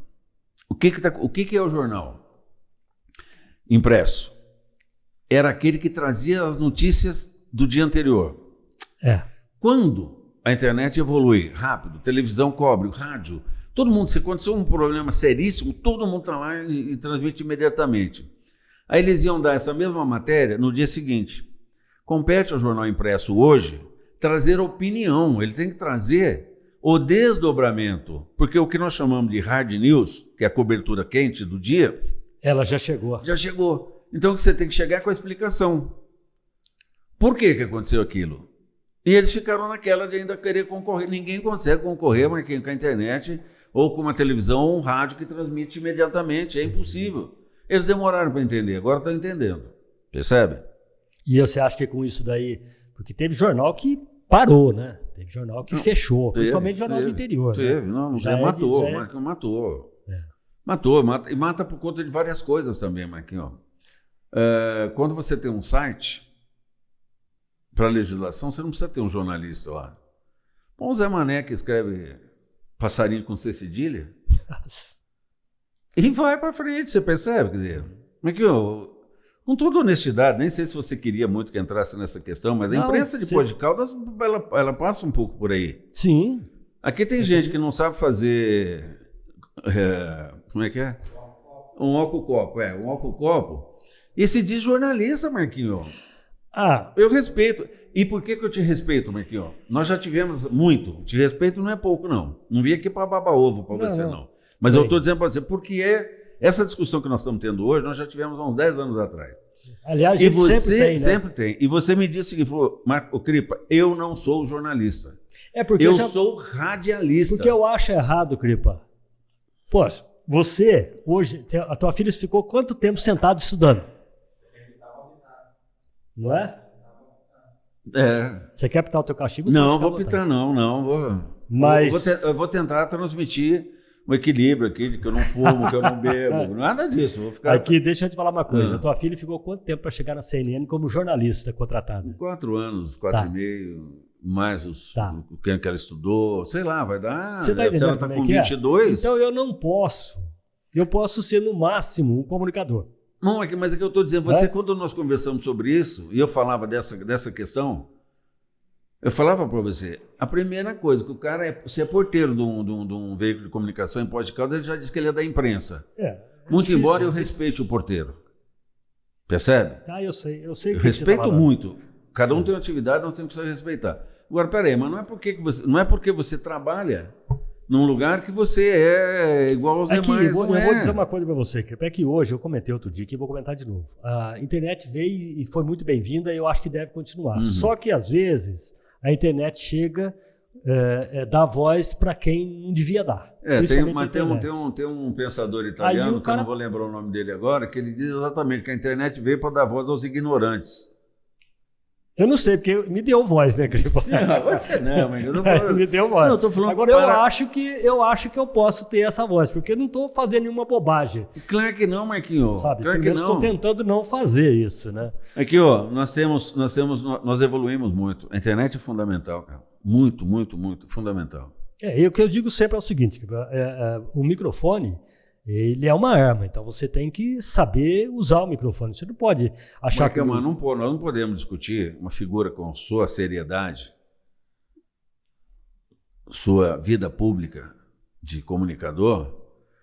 O que é o jornal impresso? Era aquele que trazia as notícias do dia anterior. Quando a internet evolui rápido, televisão cobre, o rádio, todo mundo, se aconteceu um problema seríssimo, todo mundo está lá e transmite imediatamente. Aí eles iam dar essa mesma matéria no dia seguinte. Compete ao jornal impresso hoje trazer opinião, ele tem que trazer o desdobramento, porque o que nós chamamos de hard news, que é a cobertura quente do dia... Ela já chegou. Já chegou. Então você tem que chegar com a explicação. Por que aconteceu aquilo? E eles ficaram naquela de ainda querer concorrer. Ninguém consegue concorrer, Marquinhos, com a internet ou com uma televisão ou um rádio que transmite imediatamente. É impossível. Eles demoraram para entender, agora estão entendendo. Percebe? E você acha que com isso daí... Porque teve jornal que parou, né? Teve jornal que fechou, principalmente jornal do interior. Teve, né? não matou, Marquinhos, matou. E mata por conta de várias coisas também, Marquinhos. Quando você tem um site, para legislação, você não precisa ter um jornalista lá. Põe o Zé Mané que escreve passarinho com C cedilha e vai para frente, você percebe? Quer dizer, Marquinhos, com toda honestidade, nem sei se você queria muito que entrasse nessa questão, mas a imprensa de Pós de Caldas, ela passa um pouco por aí. Sim. Aqui tem gente que não sabe fazer... como é que é? Um álcool-copo, um álcool-copo. E se diz jornalista, Marquinhos. Eu respeito. E por que eu te respeito, Marquinhos? Nós já tivemos muito. Te respeito não é pouco, não. Não vim aqui para babar ovo para você, não. Mas eu estou dizendo para você, porque essa discussão que nós estamos tendo hoje, nós já tivemos há uns 10 anos atrás. Aliás, a gente sempre tem. E você me disse o seguinte, falou, Marco Cripa, eu não sou jornalista. Eu sou radialista. Porque eu acho errado, Cripa. Pô, você, hoje, a tua filha ficou quanto tempo sentado estudando? Não é? Você quer apitar o teu cachimbo? Não, vou apitar não. Mas... Eu vou tentar transmitir um equilíbrio aqui, de que eu não fumo, que eu não bebo, nada disso. Vou ficar... Aqui, deixa eu te falar uma coisa. A tua filha ficou quanto tempo para chegar na CNN como jornalista contratada? 4 anos, 4 e meio, mais o que ela estudou, sei lá, vai dar... Você tá entendendo se ela está com 22... Então eu não posso. Eu posso ser, no máximo, um comunicador. Não, mas é que eu estou dizendo, quando nós conversamos sobre isso, e eu falava dessa questão, eu falava para você, a primeira coisa, que o cara se é porteiro de um veículo de comunicação em Pós de Caldas, ele já disse que ele é da imprensa. Muito embora eu respeite o porteiro. Percebe? Eu sei. Eu respeito muito. Cada um tem uma atividade, nós temos que respeitar. Agora, peraí, mas não é porque você trabalha num lugar que você é igual aos demais. Eu vou dizer uma coisa para você, que é que hoje, eu comentei outro dia, que vou comentar de novo. A internet veio e foi muito bem-vinda e eu acho que deve continuar. Só que, às vezes, a internet chega, dá voz para quem não devia dar. Tem um pensador italiano, que eu não vou lembrar o nome dele agora, que ele diz exatamente que a internet veio para dar voz aos ignorantes. Eu não sei, porque me deu voz, né, Cripa? Você não, mas eu não falando... Me deu voz. Não, eu tô falando agora, eu acho que eu posso ter essa voz, porque eu não estou fazendo nenhuma bobagem. Claro que não, Marquinhos. Sabe? Claro que não. Estou tentando não fazer isso, né? Aqui, nós evoluímos muito. A internet é fundamental, cara. Muito, muito, muito fundamental. E o que eu digo sempre é o seguinte, o microfone... Ele é uma arma, então você tem que saber usar o microfone. Você não pode achar que... Nós não podemos discutir uma figura com sua seriedade, sua vida pública de comunicador,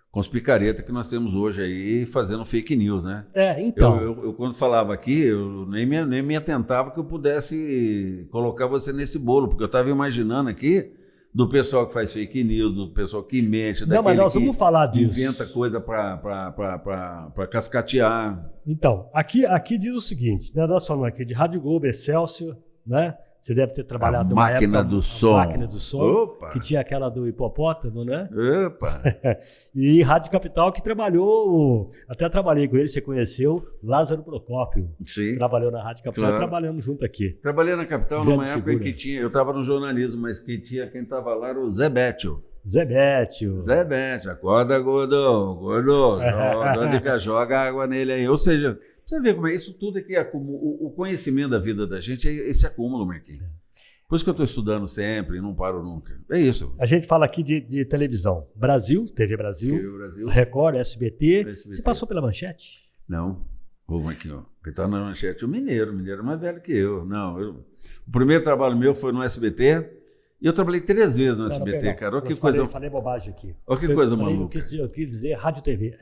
com os picaretas que nós temos hoje aí fazendo fake news, né? Então... Eu quando falava aqui, eu nem me atentava que eu pudesse colocar você nesse bolo, porque eu estava imaginando aqui do pessoal que faz fake news, do pessoal que mente, não, mas nós vamos falar disso. Inventa coisa para cascatear. Então, aqui diz o seguinte, né, nós falamos aqui de Rádio Globo, Excelsior, né? Você deve ter trabalhado numa máquina do som. Máquina do som. Opa. Que tinha aquela do hipopótamo, né? Opa. E Rádio Capital, que trabalhou, até trabalhei com ele, você conheceu, Lázaro Procópio. Sim. Trabalhou na Rádio Capital, trabalhamos junto aqui. Trabalhei na Capital numa época em que eu estava no jornalismo, mas quem estava lá era o Zé Bétio. Zé Bétio, acorda, gordo, joga água nele aí. Ou seja, você vê como é isso tudo aqui, o conhecimento da vida da gente é esse acúmulo, Marquinhos. Por isso que eu estou estudando sempre e não paro nunca. É isso. A gente fala aqui de televisão. Brasil, TV Brasil, Record, SBT. Você passou pela Manchete? Não. Ô, Marquinhos, que está na Manchete, o Mineiro é mais velho que eu. O primeiro trabalho meu foi no SBT. E eu trabalhei 3 vezes no SBT, cara. Olha que coisa... Falei bobagem aqui. Olha que coisa maluca. Eu quis dizer Rádio TV,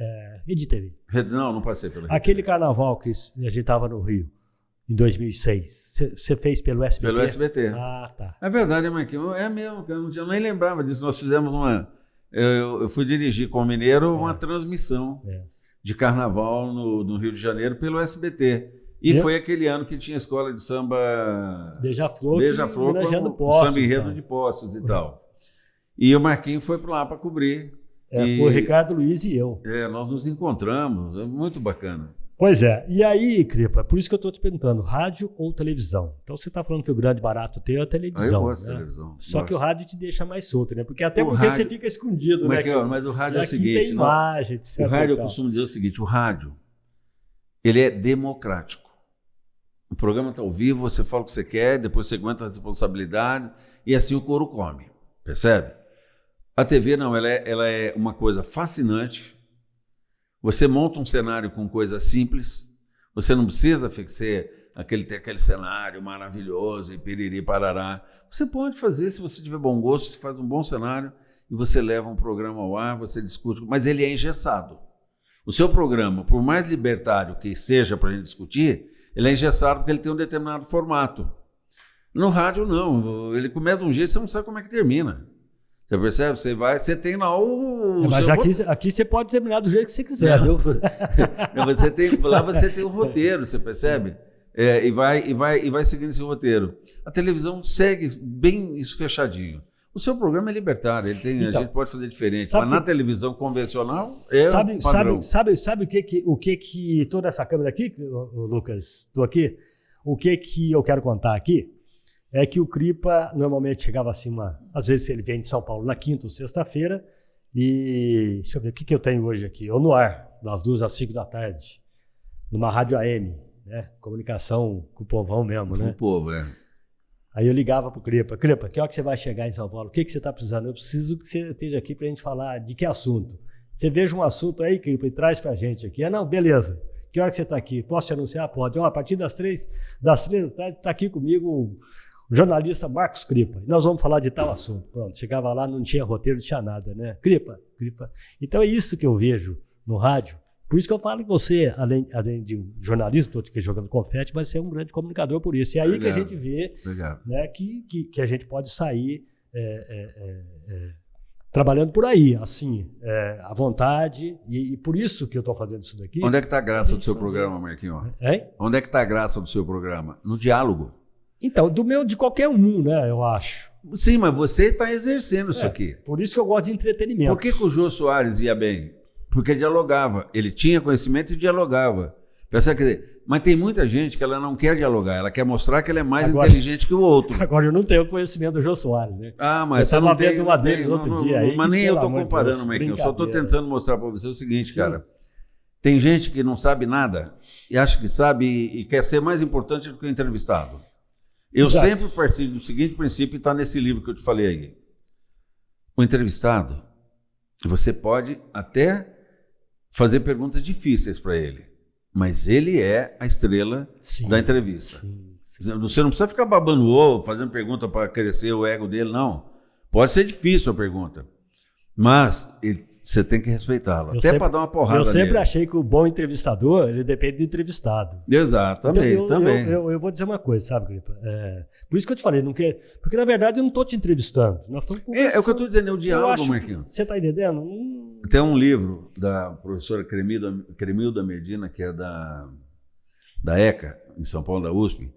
Rede TV. Não passei pela Rede Aquele carnaval que a gente estava no Rio, em 2006, você fez pelo SBT? Pelo SBT. Ah, tá. É verdade, Marquinhos. É mesmo, eu nem lembrava disso. Nós fizemos eu fui dirigir com o Mineiro uma transmissão de carnaval no Rio de Janeiro pelo SBT. E foi aquele ano que tinha escola de samba Beija-Flor, com Poços, samba enredo de Poços e tal. E o Marquinhos foi para lá para cobrir. Foi o Ricardo Luiz e eu. Nós nos encontramos, é muito bacana. Pois é. E aí, Cripa, por isso que eu estou te perguntando, rádio ou televisão? Então você está falando que o grande barato teu é a televisão. Eu gosto né? de televisão. Só que o rádio te deixa mais solto, né? Porque até rádio, você fica escondido, né? Mas o rádio é o seguinte... Tem imagem, etc. O rádio, eu costumo dizer o seguinte, o rádio, ele é democrático. O programa está ao vivo, você fala o que você quer, depois você aguenta a responsabilidade e assim o couro come, percebe? A TV não, ela é uma coisa fascinante. Você monta um cenário com coisas simples, você não precisa ter aquele cenário maravilhoso e piriri parará. Você pode fazer, se você tiver bom gosto, você faz um bom cenário e você leva um programa ao ar, você discute, mas ele é engessado. O seu programa, por mais libertário que seja para a gente discutir, ele é engessado porque ele tem um determinado formato. No rádio, não. Ele começa de um jeito, você não sabe como é que termina. Você percebe? Você tem lá mas aqui você pode terminar do jeito que você quiser, viu? Não, lá você tem o roteiro, você percebe? E vai seguindo esse roteiro. A televisão segue bem isso fechadinho. O seu programa é libertário, a gente pode fazer diferente. Mas na televisão convencional é o padrão. Sabe o que toda essa câmera aqui, Lucas, estou aqui, o que eu quero contar aqui é que o Cripa normalmente chegava assim, às vezes ele vem de São Paulo na quinta ou sexta-feira e, deixa eu ver, o que eu tenho hoje aqui? Eu no ar, das 2 às 5 da tarde, numa rádio AM, né? Comunicação com o povão mesmo, né? Com o povo, Aí eu ligava pro Cripa, que hora que você vai chegar em São Paulo? O que você está precisando? Eu preciso que você esteja aqui para a gente falar de que assunto. Você veja um assunto aí, Cripa, e traz para a gente aqui. Não, beleza. Que hora que você está aqui? Posso te anunciar? Pode. A partir das 3 da tarde está aqui comigo o jornalista Marcos Cripa. Nós vamos falar de tal assunto. Pronto, chegava lá, não tinha roteiro, não tinha nada, né? Cripa. Então é isso que eu vejo no rádio. Por isso que eu falo que você, além de um jornalismo, estou aqui jogando confete, vai ser um grande comunicador por isso. E aí que a gente vê, né, que a gente pode sair trabalhando por aí, assim, à vontade. E por isso que eu estou fazendo isso daqui. Onde é que está a graça do seu programa, Marquinhos? Onde é que está a graça do seu programa? No diálogo. Então, de qualquer um, né, eu acho. Sim, mas você está exercendo isso aqui. Por isso que eu gosto de entretenimento. Por que o Jô Soares ia bem? Porque dialogava. Ele tinha conhecimento e dialogava. Mas tem muita gente que ela não quer dialogar, ela quer mostrar que ela é mais inteligente que o outro. Agora eu não tenho conhecimento do Jô Soares, né? Mas eu estava vendo uma deles outro dia aí. Mas nem eu estou comparando, Marquinhos. Eu só estou tentando mostrar para você o seguinte, cara. Tem gente que não sabe nada e acha que sabe e quer ser mais importante do que o entrevistado. Eu sempre partilho do seguinte princípio e está nesse livro que eu te falei aí. O entrevistado, você pode até fazer perguntas difíceis para ele, mas ele é a estrela da entrevista. Sim. Você não precisa ficar babando o ovo, fazendo pergunta para crescer o ego dele, não. Pode ser difícil a pergunta, mas você tem que respeitá-lo, até para dar uma porrada nele. Eu sempre achei que o bom entrevistador, ele depende do entrevistado. Exatamente, então, também. Eu vou dizer uma coisa, sabe, Cripa? Por isso que eu te falei, porque na verdade eu não estou te entrevistando. Nós estamos conversando. É o que eu estou dizendo, é o diálogo, Marquinhos. Você está entendendo? Tem um livro da professora Cremilda Medina, que é da ECA, em São Paulo, da USP.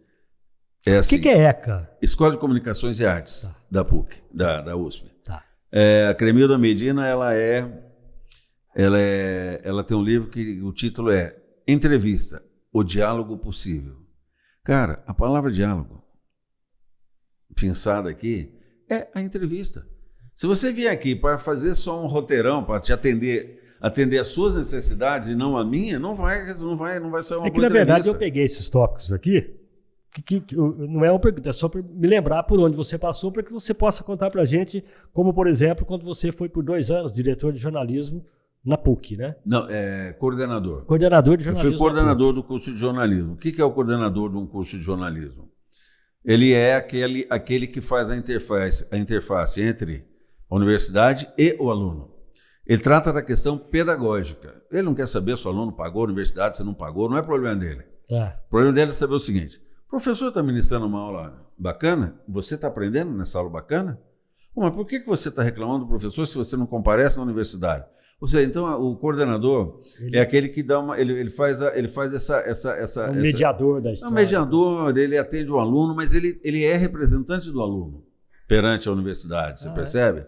O que é ECA? Escola de Comunicações e Artes, da PUC, da USP. Tá. A Cremilda Medina, ela tem um livro que o título é Entrevista, o diálogo possível. Cara, a palavra diálogo, pensada aqui, é a entrevista. Se você vier aqui para fazer só um roteirão, para te atender as suas necessidades e não a minha, não vai ser uma boa entrevista. É que, na verdade, eu peguei esses tópicos aqui, que não é uma pergunta, é só para me lembrar por onde você passou, para que você possa contar para a gente, como, por exemplo, quando você foi por 2 anos diretor de jornalismo na PUC, né? Não, coordenador. Coordenador de jornalismo. Eu fui coordenador do curso de jornalismo. O que é o coordenador de um curso de jornalismo? Ele é aquele que faz a interface entre a universidade e o aluno. Ele trata da questão pedagógica. Ele não quer saber se o aluno pagou a universidade, se não pagou, não é problema dele. O problema dele é saber o seguinte: o professor está ministrando uma aula bacana, você está aprendendo nessa aula bacana? Mas por que você está reclamando do professor se você não comparece na universidade? Ou seja, então o coordenador é aquele que dá ele faz essa o mediador da é história. um mediador, ele atende o aluno, mas ele é representante do aluno perante a universidade, você percebe?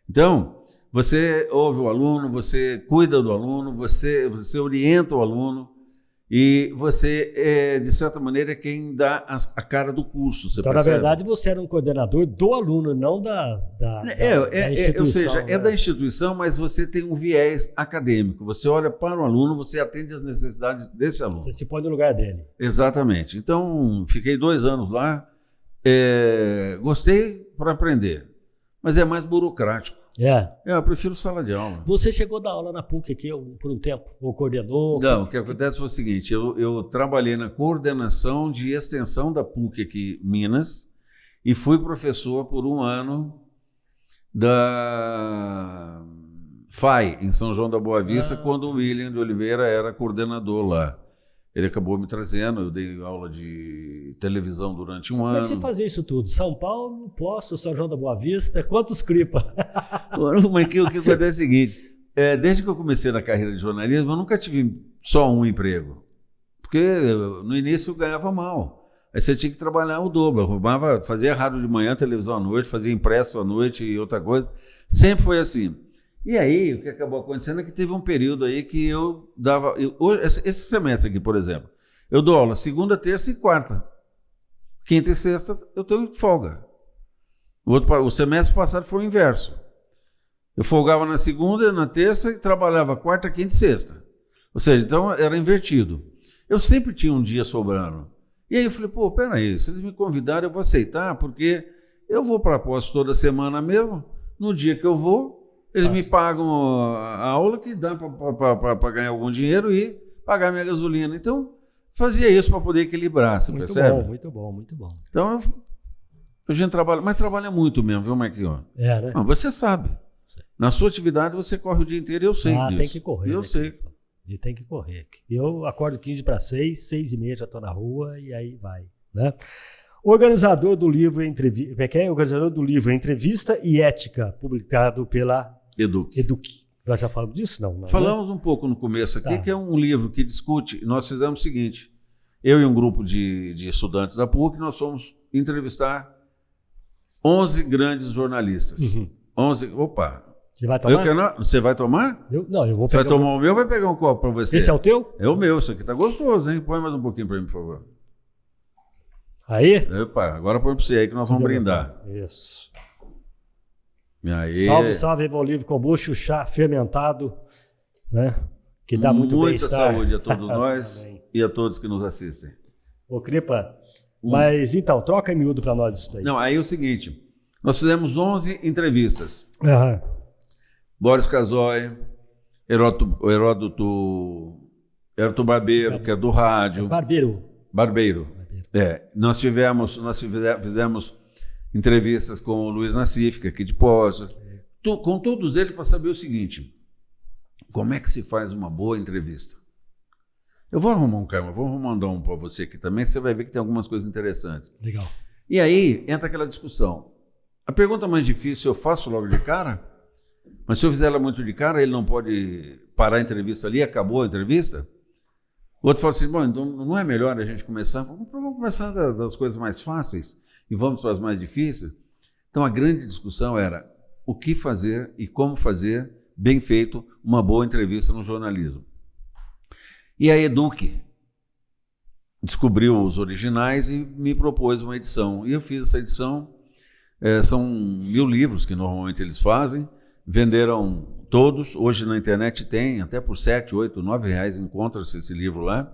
Então, você ouve o aluno, você cuida do aluno, você orienta o aluno e você, de certa maneira, é quem dá a cara do curso, você então, percebe? na verdade, você era um coordenador do aluno, não da instituição. Ou seja, né? é da instituição, mas você tem um viés acadêmico. Você olha para o aluno, você atende às necessidades desse aluno. Você se põe no lugar dele. Exatamente. Então, fiquei 2 anos lá, gostei para aprender, mas é mais burocrático. Eu prefiro sala de aula. Você chegou a dar aula na PUC aqui por um tempo? Ou coordenou? Não, o que acontece foi o seguinte, eu trabalhei na coordenação de extensão da PUC aqui em Minas e fui professor por 1 ano da FAI, em São João da Boa Vista, quando o William de Oliveira era coordenador lá. Ele acabou me trazendo, eu dei aula de televisão durante 1 ano. Como é que você fazia isso tudo? São Paulo, Poço, São João da Boa Vista, quantos cripa? Mas o que acontece é o seguinte, desde que eu comecei na carreira de jornalismo, eu nunca tive só um emprego, porque no início eu ganhava mal. Aí você tinha que trabalhar o dobro, eu fazia rádio de manhã, televisão à noite, fazia impresso à noite e outra coisa. Sempre foi assim. E aí, o que acabou acontecendo é que teve um período aí que eu dava... Esse semestre aqui, por exemplo, eu dou aula segunda, terça e quarta. Quinta e sexta eu tenho folga. O semestre passado foi o inverso. Eu folgava na segunda, na terça e trabalhava quarta, quinta e sexta. Ou seja, então era invertido. Eu sempre tinha um dia sobrando. E aí eu falei, peraí, se eles me convidarem eu vou aceitar, porque eu vou para a Poço toda semana mesmo. No dia que eu vou... Eles me pagam a aula que dá para ganhar algum dinheiro e pagar minha gasolina. Então, fazia isso para poder equilibrar, você percebe? Muito bom. Então, a gente trabalha, mas trabalha muito mesmo, viu, Marquinhos? Né? Não, você sabe. Na sua atividade, você corre o dia inteiro e eu sei disso. Tem que correr. Eu sei. E tem que correr. Eu acordo 15 para 6, 6h30 já estou na rua e aí vai, né? Organizador do livro Organizador do livro Entrevista e Ética, publicado pela Eduque. Nós já falamos disso? Não. Falamos um pouco no começo aqui, que é um livro que discute. Nós fizemos o seguinte: eu e um grupo de estudantes da PUC, nós fomos entrevistar 11 grandes jornalistas. 11. Opa! Você vai tomar? Você vai tomar? Eu vou pegar. Você vai tomar o meu ou vai pegar um copo para você? Esse é o teu? É o meu. Isso aqui tá gostoso, hein? Põe mais um pouquinho para mim, por favor. Aí? Opa, agora põe para você aí que nós vamos brindar. Isso. Aí. Salve, Evolivre Kombucha, chá fermentado, né? Que dá muito bem-estar. Muita saúde a todos nós e a todos que nos assistem. Ô, Cripa, mas então, troca em miúdo para nós isso aí. Não, aí é o seguinte, nós fizemos 11 entrevistas. Boris Casoy, Heródoto Barbeiro, que é do rádio. Barbeiro. Nós fizemos entrevistas com o Luiz Nassif, aqui de Poços, com todos eles para saber o seguinte: como é que se faz uma boa entrevista? Eu vou mandar um para você aqui também, você vai ver que tem algumas coisas interessantes. Legal. E aí entra aquela discussão. A pergunta mais difícil eu faço logo de cara, mas se eu fizer ela muito de cara, ele não pode parar a entrevista ali, acabou a entrevista? O outro fala assim, bom, então não é melhor a gente começar? Vamos começar das coisas mais fáceis e vamos para as mais difíceis? Então a grande discussão era o que fazer e como fazer, bem feito, uma boa entrevista no jornalismo. E a Eduque descobriu os originais e me propôs uma edição. E eu fiz essa edição, são 1000 livros que normalmente eles fazem, venderam todos, hoje na internet tem, até por 7, 8, 9 reais encontra-se esse livro lá,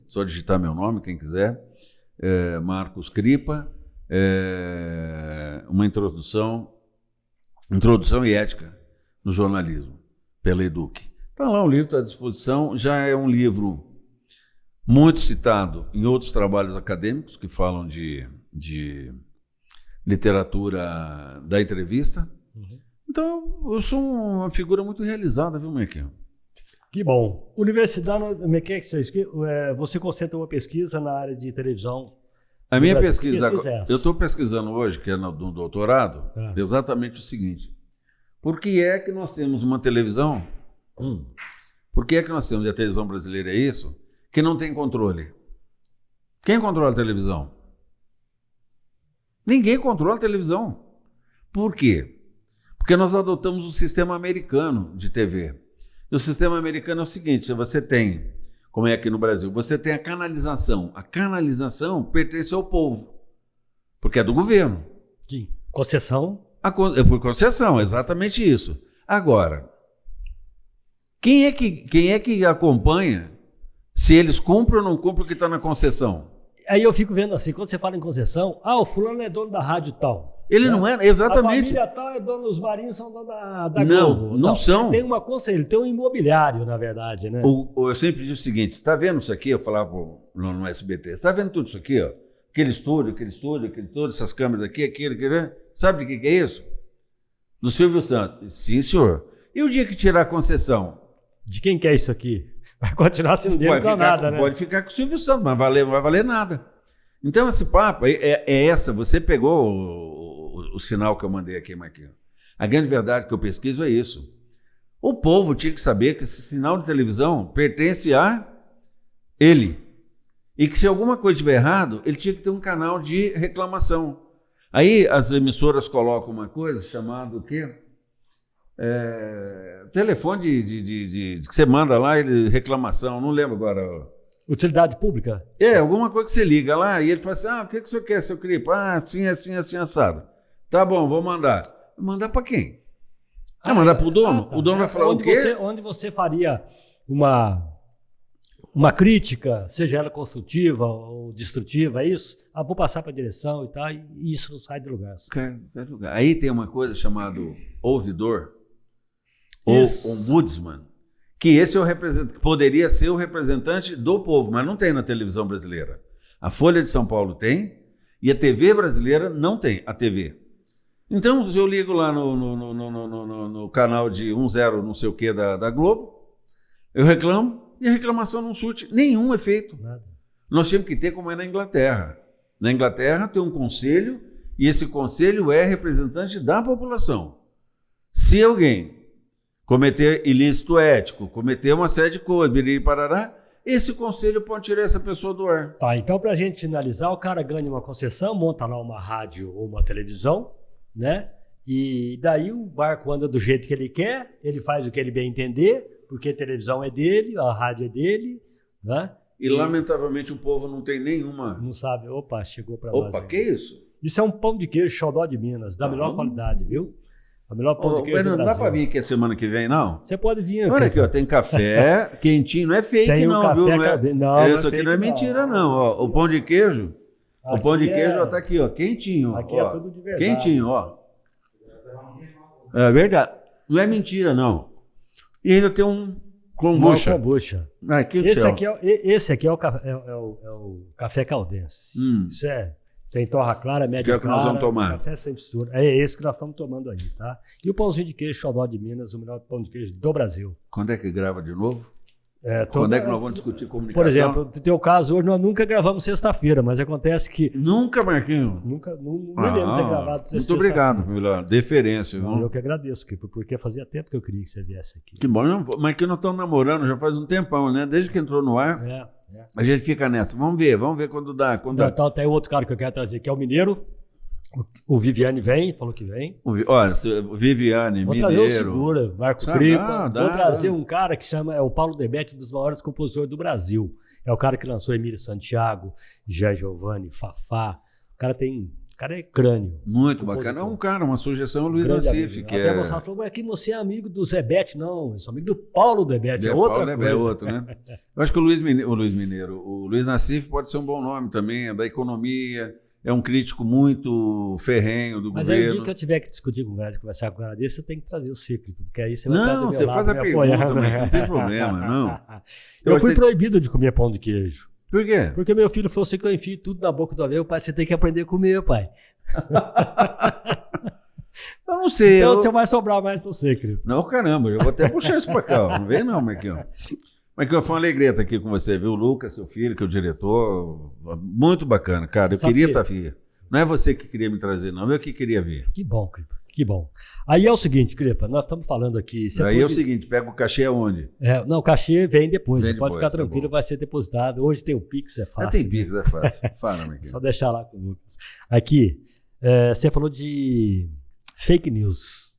só digitar meu nome, quem quiser, Marcos Cripa, uma introdução e ética no jornalismo, pela Eduque. Está lá, o livro está à disposição, já é um livro muito citado em outros trabalhos acadêmicos que falam de literatura da entrevista. Então, eu sou uma figura muito realizada, viu, Marquinhos? Que bom. Universidade, você concentra uma pesquisa na área de televisão. A minha pesquisa eu estou pesquisando hoje, que é no doutorado, exatamente o seguinte: por que é que nós temos uma televisão Por que é que nós temos, e a televisão brasileira é isso, que não tem controle? Quem controla a televisão? Ninguém controla a televisão. Por quê? Porque nós adotamos o sistema americano de TV. E o sistema americano é o seguinte, se você tem, como é aqui no Brasil, você tem a canalização. A canalização pertence ao povo, porque é do governo. Sim. Concessão? É por concessão, exatamente isso. Agora, quem é que acompanha se eles cumprem ou não cumprem o que está na concessão? Aí eu fico vendo assim, quando você fala em concessão, o fulano é dono da rádio tal. Ele não é, exatamente. A família tal é dono, os marinhos são dono da Globo. Não são. Tem uma concessão, tem um imobiliário, na verdade, né? Eu sempre digo o seguinte, você está vendo isso aqui? Eu falava no SBT, você está vendo tudo isso aqui, ó? Aquele estúdio, essas câmeras aqui, aquilo, sabe o que é isso? Do Silvio Santos. Sim, senhor. E o dia que tirar a concessão? De quem que é isso aqui? Vai continuar sendo dele para nada, né? Pode ficar com o Silvio Santos, mas vai valer nada. Então esse papo é essa, você pegou o sinal que eu mandei aqui, Marquinhos. A grande verdade que eu pesquiso é isso. O povo tinha que saber que esse sinal de televisão pertence a ele. E que se alguma coisa estiver errado, ele tinha que ter um canal de reclamação. Aí as emissoras colocam uma coisa chamada o quê? Telefone que você manda lá, reclamação, não lembro agora. Utilidade pública? Alguma coisa que você liga lá e ele fala assim, o que o senhor quer, seu clipe? Assim, assado. Tá bom, vou mandar. Mandar para quem? Vai mandar para o dono? Tá. O dono vai falar o quê? Onde você faria uma crítica, seja ela construtiva ou destrutiva, é isso? Vou passar para a direção e tal, e isso não sai de lugar. Aí tem uma coisa chamada ouvidor, ou ombudsman, que esse é o representante, que poderia ser o representante do povo, mas não tem na televisão brasileira. A Folha de São Paulo tem, e a TV brasileira não tem, a TV. Então, eu ligo lá no canal de 10 não sei o que da Globo, eu reclamo, e a reclamação não surte nenhum efeito. Nada. Nós temos que ter como é na Inglaterra. Na Inglaterra tem um conselho, e esse conselho é representante da população. Se alguém cometer ilícito ético, cometer uma série de coisas, biriri parará, esse conselho pode tirar essa pessoa do ar. Tá, então para a gente finalizar, o cara ganha uma concessão, monta lá uma rádio ou uma televisão, né? E daí o barco anda do jeito que ele quer, ele faz o que ele bem entender, porque a televisão é dele, a rádio é dele, né? E lamentavelmente o povo não tem nenhuma... Não sabe, chegou para nós. Opa, que isso? Isso é um pão de queijo xodó de Minas, da melhor qualidade, viu? A melhor pão de queijo do Brasil. Não dá para vir aqui a semana que vem, não? Você pode vir aqui. Olha aqui, ó, tem café quentinho, não é fake tem não, café viu? Não, isso aqui não é mentira não, ó. O pão de queijo, ó, tá aqui, ó, quentinho. Aqui ó, é tudo de verdade. Quentinho, ó. É verdade. Não é mentira, não. E ainda tem um kombucha. Esse aqui é o café caldense. Isso tem torra clara, média clara. Que é o que nós vamos tomar. Café sem mistura. É esse que nós estamos tomando aí, tá? E o pãozinho de queijo xodó de Minas, o melhor pão de queijo do Brasil. Quando é que grava de novo? Quando é que nós vamos discutir comunicação? Por exemplo, no teu caso, hoje nós nunca gravamos sexta-feira, mas acontece que... Nunca, Marquinhos? Não me lembro de ter gravado sexta-feira. Muito obrigado pela deferência. Não, eu que agradeço, porque fazia tempo que eu queria que você viesse aqui. Que bom, Marquinhos, nós estamos namorando já faz um tempão, né? Desde que entrou no ar, a gente fica nessa. Vamos ver quando dá. Então, tem outro cara que eu quero trazer, que é o mineiro. O Viviane falou que vem. Olha, Viviane, vou Mineiro. Trazer o Segura, Marco Tripa. Vou trazer um cara que chama o Paulo Debete, um dos maiores compositores do Brasil. É o cara que lançou Emílio Santiago, Gé Giovanni, Fafá. O cara é crânio. Muito bacana. É um cara, uma sugestão, Luiz Nassif. Até a moçada falou, mas aqui você é amigo do Zé Bete. Não, eu sou amigo do Paulo Debete. É outra coisa. É outro, né? Eu acho que o Luiz Nassif pode ser um bom nome também, é da economia. É um crítico muito ferrenho do governo. Mas aí o dia que eu tiver que discutir com o cara, conversar com o cara desse, você tem que trazer o cíclico, porque aí você vai estar do meu você lado, faz a pergunta, mas não tem problema, não. Eu fui proibido de comer pão de queijo. Por quê? Porque meu filho falou assim que eu enfio tudo na boca do avião. Pai, você tem que aprender a comer, pai. Eu não sei. Então você vai sobrar mais pra você, querido. Não, caramba, eu vou até puxar isso pra cá. Não vem não, Marquinhos. Marquinhos, foi uma alegria estar aqui com você, viu? O Lucas, seu filho, que é o diretor. Muito bacana, cara. Eu queria estar aqui. Não é você que queria me trazer, não. Eu que queria vir. Que bom, querido. Que bom. Aí é o seguinte, Cripa, nós estamos falando aqui... Aí é o seguinte, pega o cachê aonde? Não, o cachê vem depois, Vem você pode depois, ficar tá tranquilo, bom. vai ser depositado. Hoje tem o Pix, é fácil. Tem Pix, é fácil. Fala, meu Só querido. deixar lá com o Lucas. Aqui, você falou de fake news.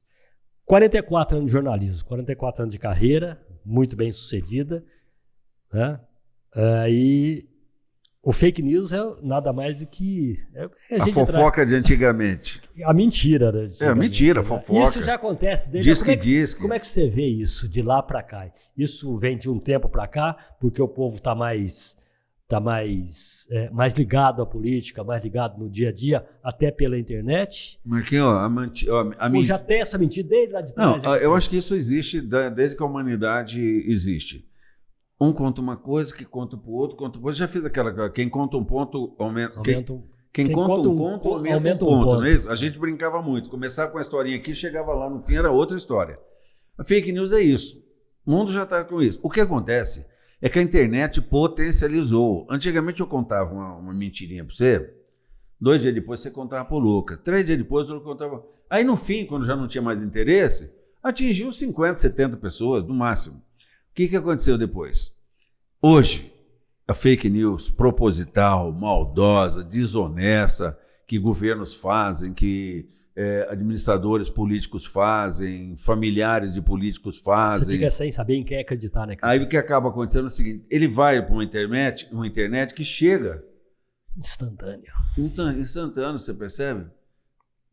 44 anos de jornalismo, 44 anos de carreira, muito bem sucedida, né? E o fake news é nada mais do que... A fofoca de antigamente. A mentira. Né, mentira, fofoca. Isso já acontece desde... Diz que diz. Como é que você vê isso de lá para cá? Isso vem de um tempo para cá, porque o povo está mais ligado à política, mais ligado no dia a dia, até pela internet. Marquinhos, Ou já tem essa mentira desde lá de trás? Não, eu acho que isso existe desde que a humanidade existe. Um conta uma coisa, que conta para o outro, conta para o outro. Já fiz aquela... Quem conta um ponto, aumenta... Quem conta um conto, aumenta um ponto. Não é isso? A gente brincava muito. Começava com a historinha aqui, chegava lá no fim, era outra história. A fake news é isso. O mundo já está com isso. O que acontece é que a internet potencializou. Antigamente eu contava uma mentirinha para você, 2 dias depois você contava para o Lucas, 3 dias depois eu contava... Aí no fim, quando já não tinha mais interesse, atingiu 50, 70 pessoas, no máximo. O que aconteceu depois? Hoje, a fake news proposital, maldosa, desonesta, que governos fazem, que administradores políticos fazem, familiares de políticos fazem. Você fica sem saber em quem acreditar, né? Aí o que acaba acontecendo é o seguinte, ele vai para uma internet que chega... Instantâneo. Instantâneo, você percebe?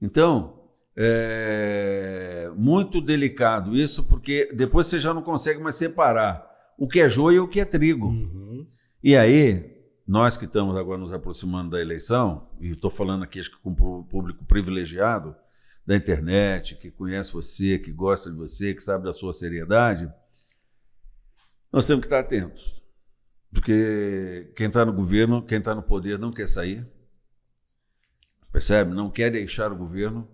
Então... É muito delicado isso, porque depois você já não consegue mais separar o que é joio e o que é trigo. Uhum. E aí, nós que estamos agora nos aproximando da eleição, e estou falando aqui acho que com o público privilegiado da internet, que conhece você, que gosta de você, que sabe da sua seriedade, nós temos que estar atentos. Porque quem está no governo, quem está no poder não quer sair, percebe? Não quer deixar o governo.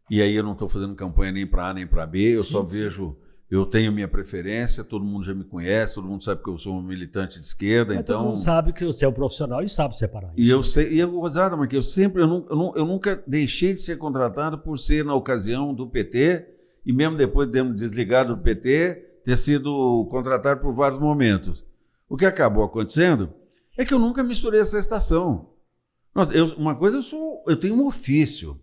E aí eu não estou fazendo campanha nem para A nem para B, eu só vejo, eu tenho minha preferência, todo mundo já me conhece, todo mundo sabe que eu sou um militante de esquerda, Mas então... todo mundo sabe que você é um profissional e sabe separar isso. E eu sei, gozado, mas que eu nunca deixei de ser contratado por ser na ocasião do PT, e mesmo depois de termos desligado do PT, ter sido contratado por vários momentos. O que acabou acontecendo é que eu nunca misturei essa estação. Uma coisa, eu tenho um ofício.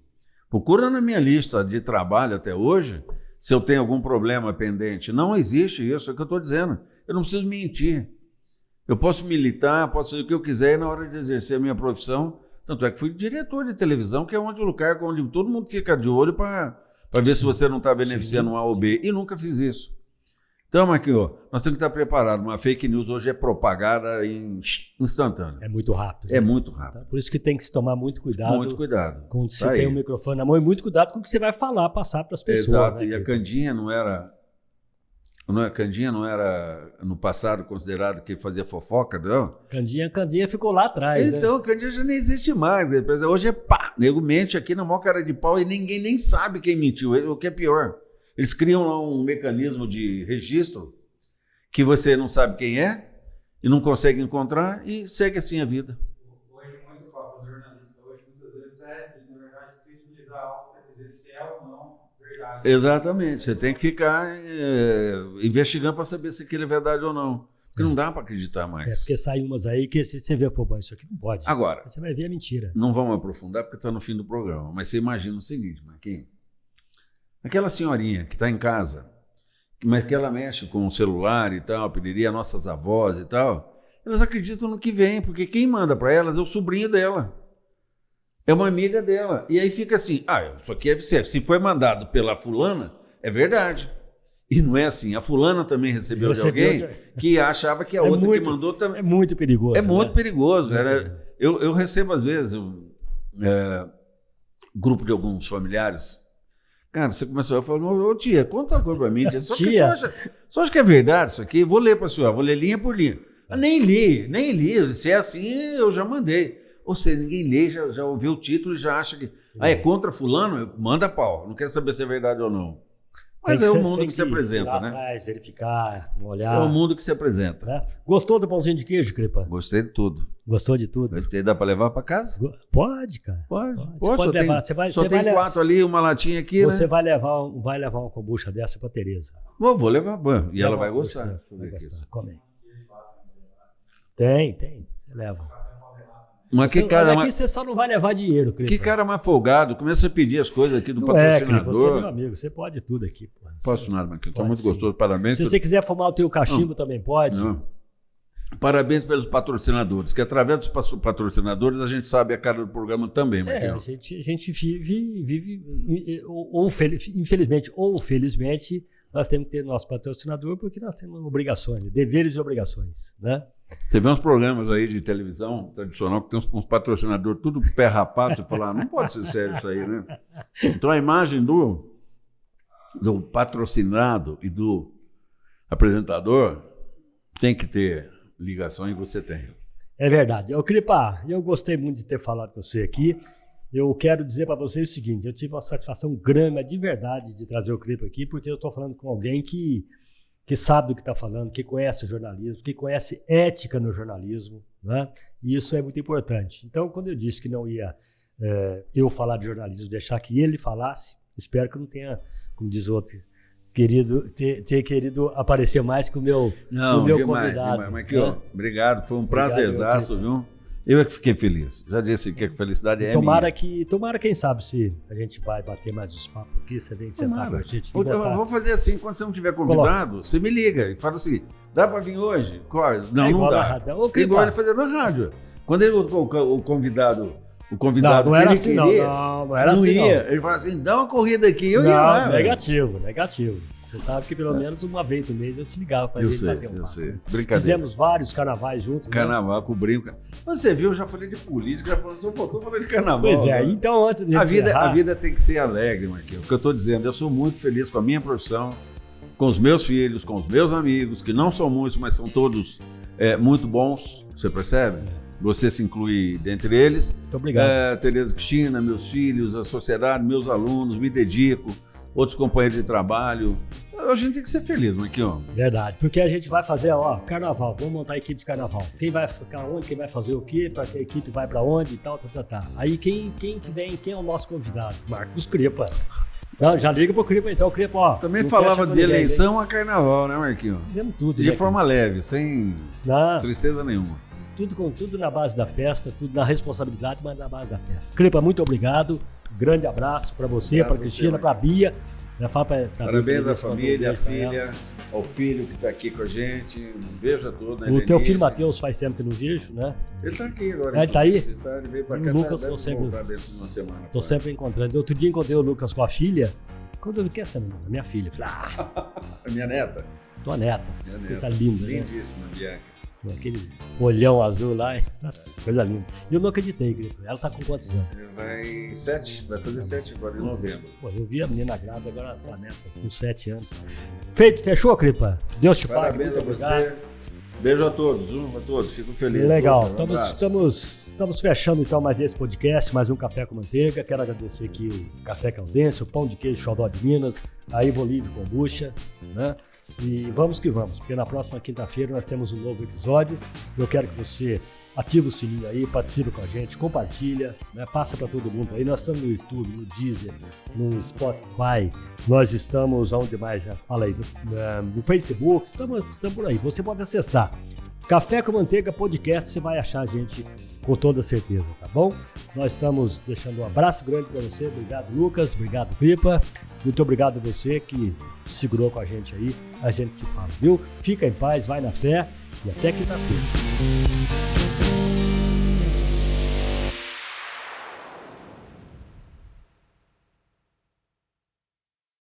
Procura na minha lista de trabalho até hoje, se eu tenho algum problema pendente. Não existe isso, é o que eu estou dizendo. Eu não preciso mentir. Eu posso militar, posso fazer o que eu quiser e na hora de exercer a minha profissão. Tanto é que fui diretor de televisão, que é o lugar onde todo mundo fica de olho para ver se você não está beneficiando um A ou B. E nunca fiz isso. Então, Marquinhos, nós temos que estar preparados. Uma fake news hoje é propagada instantâneo. É muito rápido. É muito rápido. Por isso que tem que se tomar muito cuidado. Muito cuidado. Quando você tem o microfone na mão e muito cuidado com o que você vai falar, passar para as pessoas. Exato. Né, e a Candinha não era no passado considerado que fazia fofoca, não? Candinha ficou lá atrás. Então, né? Candinha já nem existe mais. Né? Hoje é pá, nego mente aqui na maior cara de pau e ninguém nem sabe quem mentiu. O que é pior. Eles criam lá um mecanismo de registro que você não sabe quem é e não consegue encontrar e segue assim a vida. Hoje, muito papo jornalista, hoje muitas vezes na verdade, utilizar algo para dizer se é ou não verdade. Exatamente, você tem que ficar investigando para saber se aquilo é verdade ou não. Porque não dá para acreditar mais. Porque sai umas aí que você vê, pô, isso aqui não pode. Agora, você vai ver a mentira. Não vamos aprofundar porque está no fim do programa, mas você imagina o seguinte, Marquinhos. Aquela senhorinha que está em casa, mas que ela mexe com o celular e tal, pediria nossas avós e tal, elas acreditam no que vem, porque quem manda para elas é o sobrinho dela. É uma amiga dela. E aí fica assim, isso aqui se foi mandado pela fulana, é verdade. E não é assim. A fulana também recebeu de alguém que achava que a outra que mandou também. É muito perigoso. É muito perigoso. Eu recebo às vezes grupo de alguns familiares. Cara, você começou a falar, ô tia, conta uma coisa pra mim. Tia, só acha que é verdade isso aqui? Vou ler pra senhora, vou ler linha por linha. Nem li. Se é assim, eu já mandei. Ou seja, ninguém lê, já ouviu o título e já acha que... é contra fulano? Manda pau. Não quer saber se é verdade ou não. Mas é o mundo que se apresenta, né? Atrás, verificar, olhar. É o mundo que se apresenta. Né? Gostou do pãozinho de queijo, Cripa? Gostei de tudo. Gostou de tudo? Gostei. Dá para levar para casa? Pode, cara. Pode. Você pode levar. Só tem 4 ali, uma latinha aqui, Você né? vai levar uma kombucha dessa para Tereza. Vou levar. E ela vai gostar. Vai gostar. Come aí. Tem. Você leva. Mas que cara, aqui você só não vai levar dinheiro, Cripa. Que cara mais folgado. Começa a pedir as coisas aqui do não patrocinador. Você é meu amigo. Você pode tudo aqui. Porra. Posso nada, Marquinhos. Está muito gostoso. Parabéns. Se você quiser fumar o teu cachimbo também pode. Não. Parabéns pelos patrocinadores, que através dos patrocinadores a gente sabe a cara do programa também. A gente vive infelizmente ou felizmente, nós temos que ter nosso patrocinador porque nós temos obrigações, deveres e obrigações, né? Você vê uns programas aí de televisão tradicional que tem uns patrocinadores tudo pé rapado, você fala, não pode ser sério isso aí, né? Então a imagem do patrocinado e do apresentador tem que ter ligação e você tem. É verdade. Cripa, eu gostei muito de ter falado com você aqui. Eu quero dizer para vocês o seguinte, eu tive uma satisfação grande, de verdade, de trazer o Cripa aqui, porque eu estou falando com alguém que sabe do que está falando, que conhece o jornalismo, que conhece ética no jornalismo, né? E isso é muito importante. Então, quando eu disse que não ia eu falar de jornalismo, deixar que ele falasse, espero que não tenha, como diz outros, ter querido aparecer mais que o meu convidado. Mas aqui, ó, obrigado, foi um prazerzaço, viu? Eu é que fiquei feliz. Já disse que a felicidade é tomara minha. Tomara, quem sabe, se a gente vai bater mais os papos aqui, você vem sentar com a gente. Eu vou fazer assim, quando você não tiver convidado, você me liga e fala assim, dá para vir hoje? Não dá. Igual ele fazer na rádio. Quando ele o convidado não era assim, não era assim, não. Ele fala assim, dá uma corrida aqui, eu ia lá. Negativo. Você sabe que pelo menos uma vez no mês eu te ligava para gente bater um papo. Eu sei. Brincadeira. Fizemos vários carnavais juntos. Carnaval, né? Cobrimos. Você viu, eu já falei de política, já falou, só faltou falar de carnaval. Pois é, então antes de a vida tem que ser alegre, Marquinhos. O que eu estou dizendo, eu sou muito feliz com a minha profissão, com os meus filhos, com os meus amigos, que não são muitos, mas são todos muito bons, você percebe? Você se inclui dentre eles. Muito obrigado. Tereza Cristina, meus filhos, a sociedade, meus alunos, me dedico, outros companheiros de trabalho. A gente tem que ser feliz, Marquinhos. Verdade, porque a gente vai fazer, carnaval, vamos montar a equipe de carnaval. Quem vai ficar onde, quem vai fazer o quê, para que a equipe vai para onde e tal. Aí quem é o nosso convidado? Marcos Cripa. Não, já liga pro Cripa então, Cripa, também falava de eleição a carnaval, né, Marquinhos? Fizemos tudo. De forma leve, sem tristeza nenhuma. Tudo na base da festa, tudo na responsabilidade, mas na base da festa. Cripa, muito obrigado. Grande abraço para você, para Cristina, para Bia. Parabéns à família, à filha, ao filho que está aqui com a gente. Um beijo a todos. O teu filho Matheus faz tempo que não vejo, né? Ele está aqui agora. Ele está aí? Ele veio para cá. O Lucas estou sempre encontrando. Outro dia encontrei o Lucas com a filha. Quando eu quer essa minha filha, eu falei, a minha neta? Tua neta. Coisa linda. Lindíssima, Bianca. Aquele olhão azul lá, nossa, coisa linda. E eu não acreditei, Cripa. Ela tá com quantos anos? Vai fazer 7 agora, em novembro. Pô, eu vi a menina grávida, agora a neta com 7 anos. Fechou, Cripa? Deus te pague, muito obrigado. Beijo a todos, fico feliz. Legal, estamos fechando então mais esse podcast, mais um Café com Manteiga. Quero agradecer aqui o Café Caldense, o Pão de Queijo Xodó de Minas, a Ivo Livre Kombucha, né? E vamos que vamos, porque na próxima quinta-feira nós temos um novo episódio. Eu quero que você ative o sininho aí, participe com a gente, compartilha, né? Passa para todo mundo aí. Nós estamos no YouTube, no Deezer, no Spotify, nós estamos onde mais? Fala aí, no Facebook, estamos por aí. Você pode acessar Café com Manteiga Podcast, você vai achar a gente com toda certeza, tá bom? Nós estamos deixando um abraço grande para você. Obrigado, Lucas. Obrigado, Cripa. Muito obrigado a você que segurou com a gente aí. A gente se fala, viu? Fica em paz, vai na fé e até quinta-feira.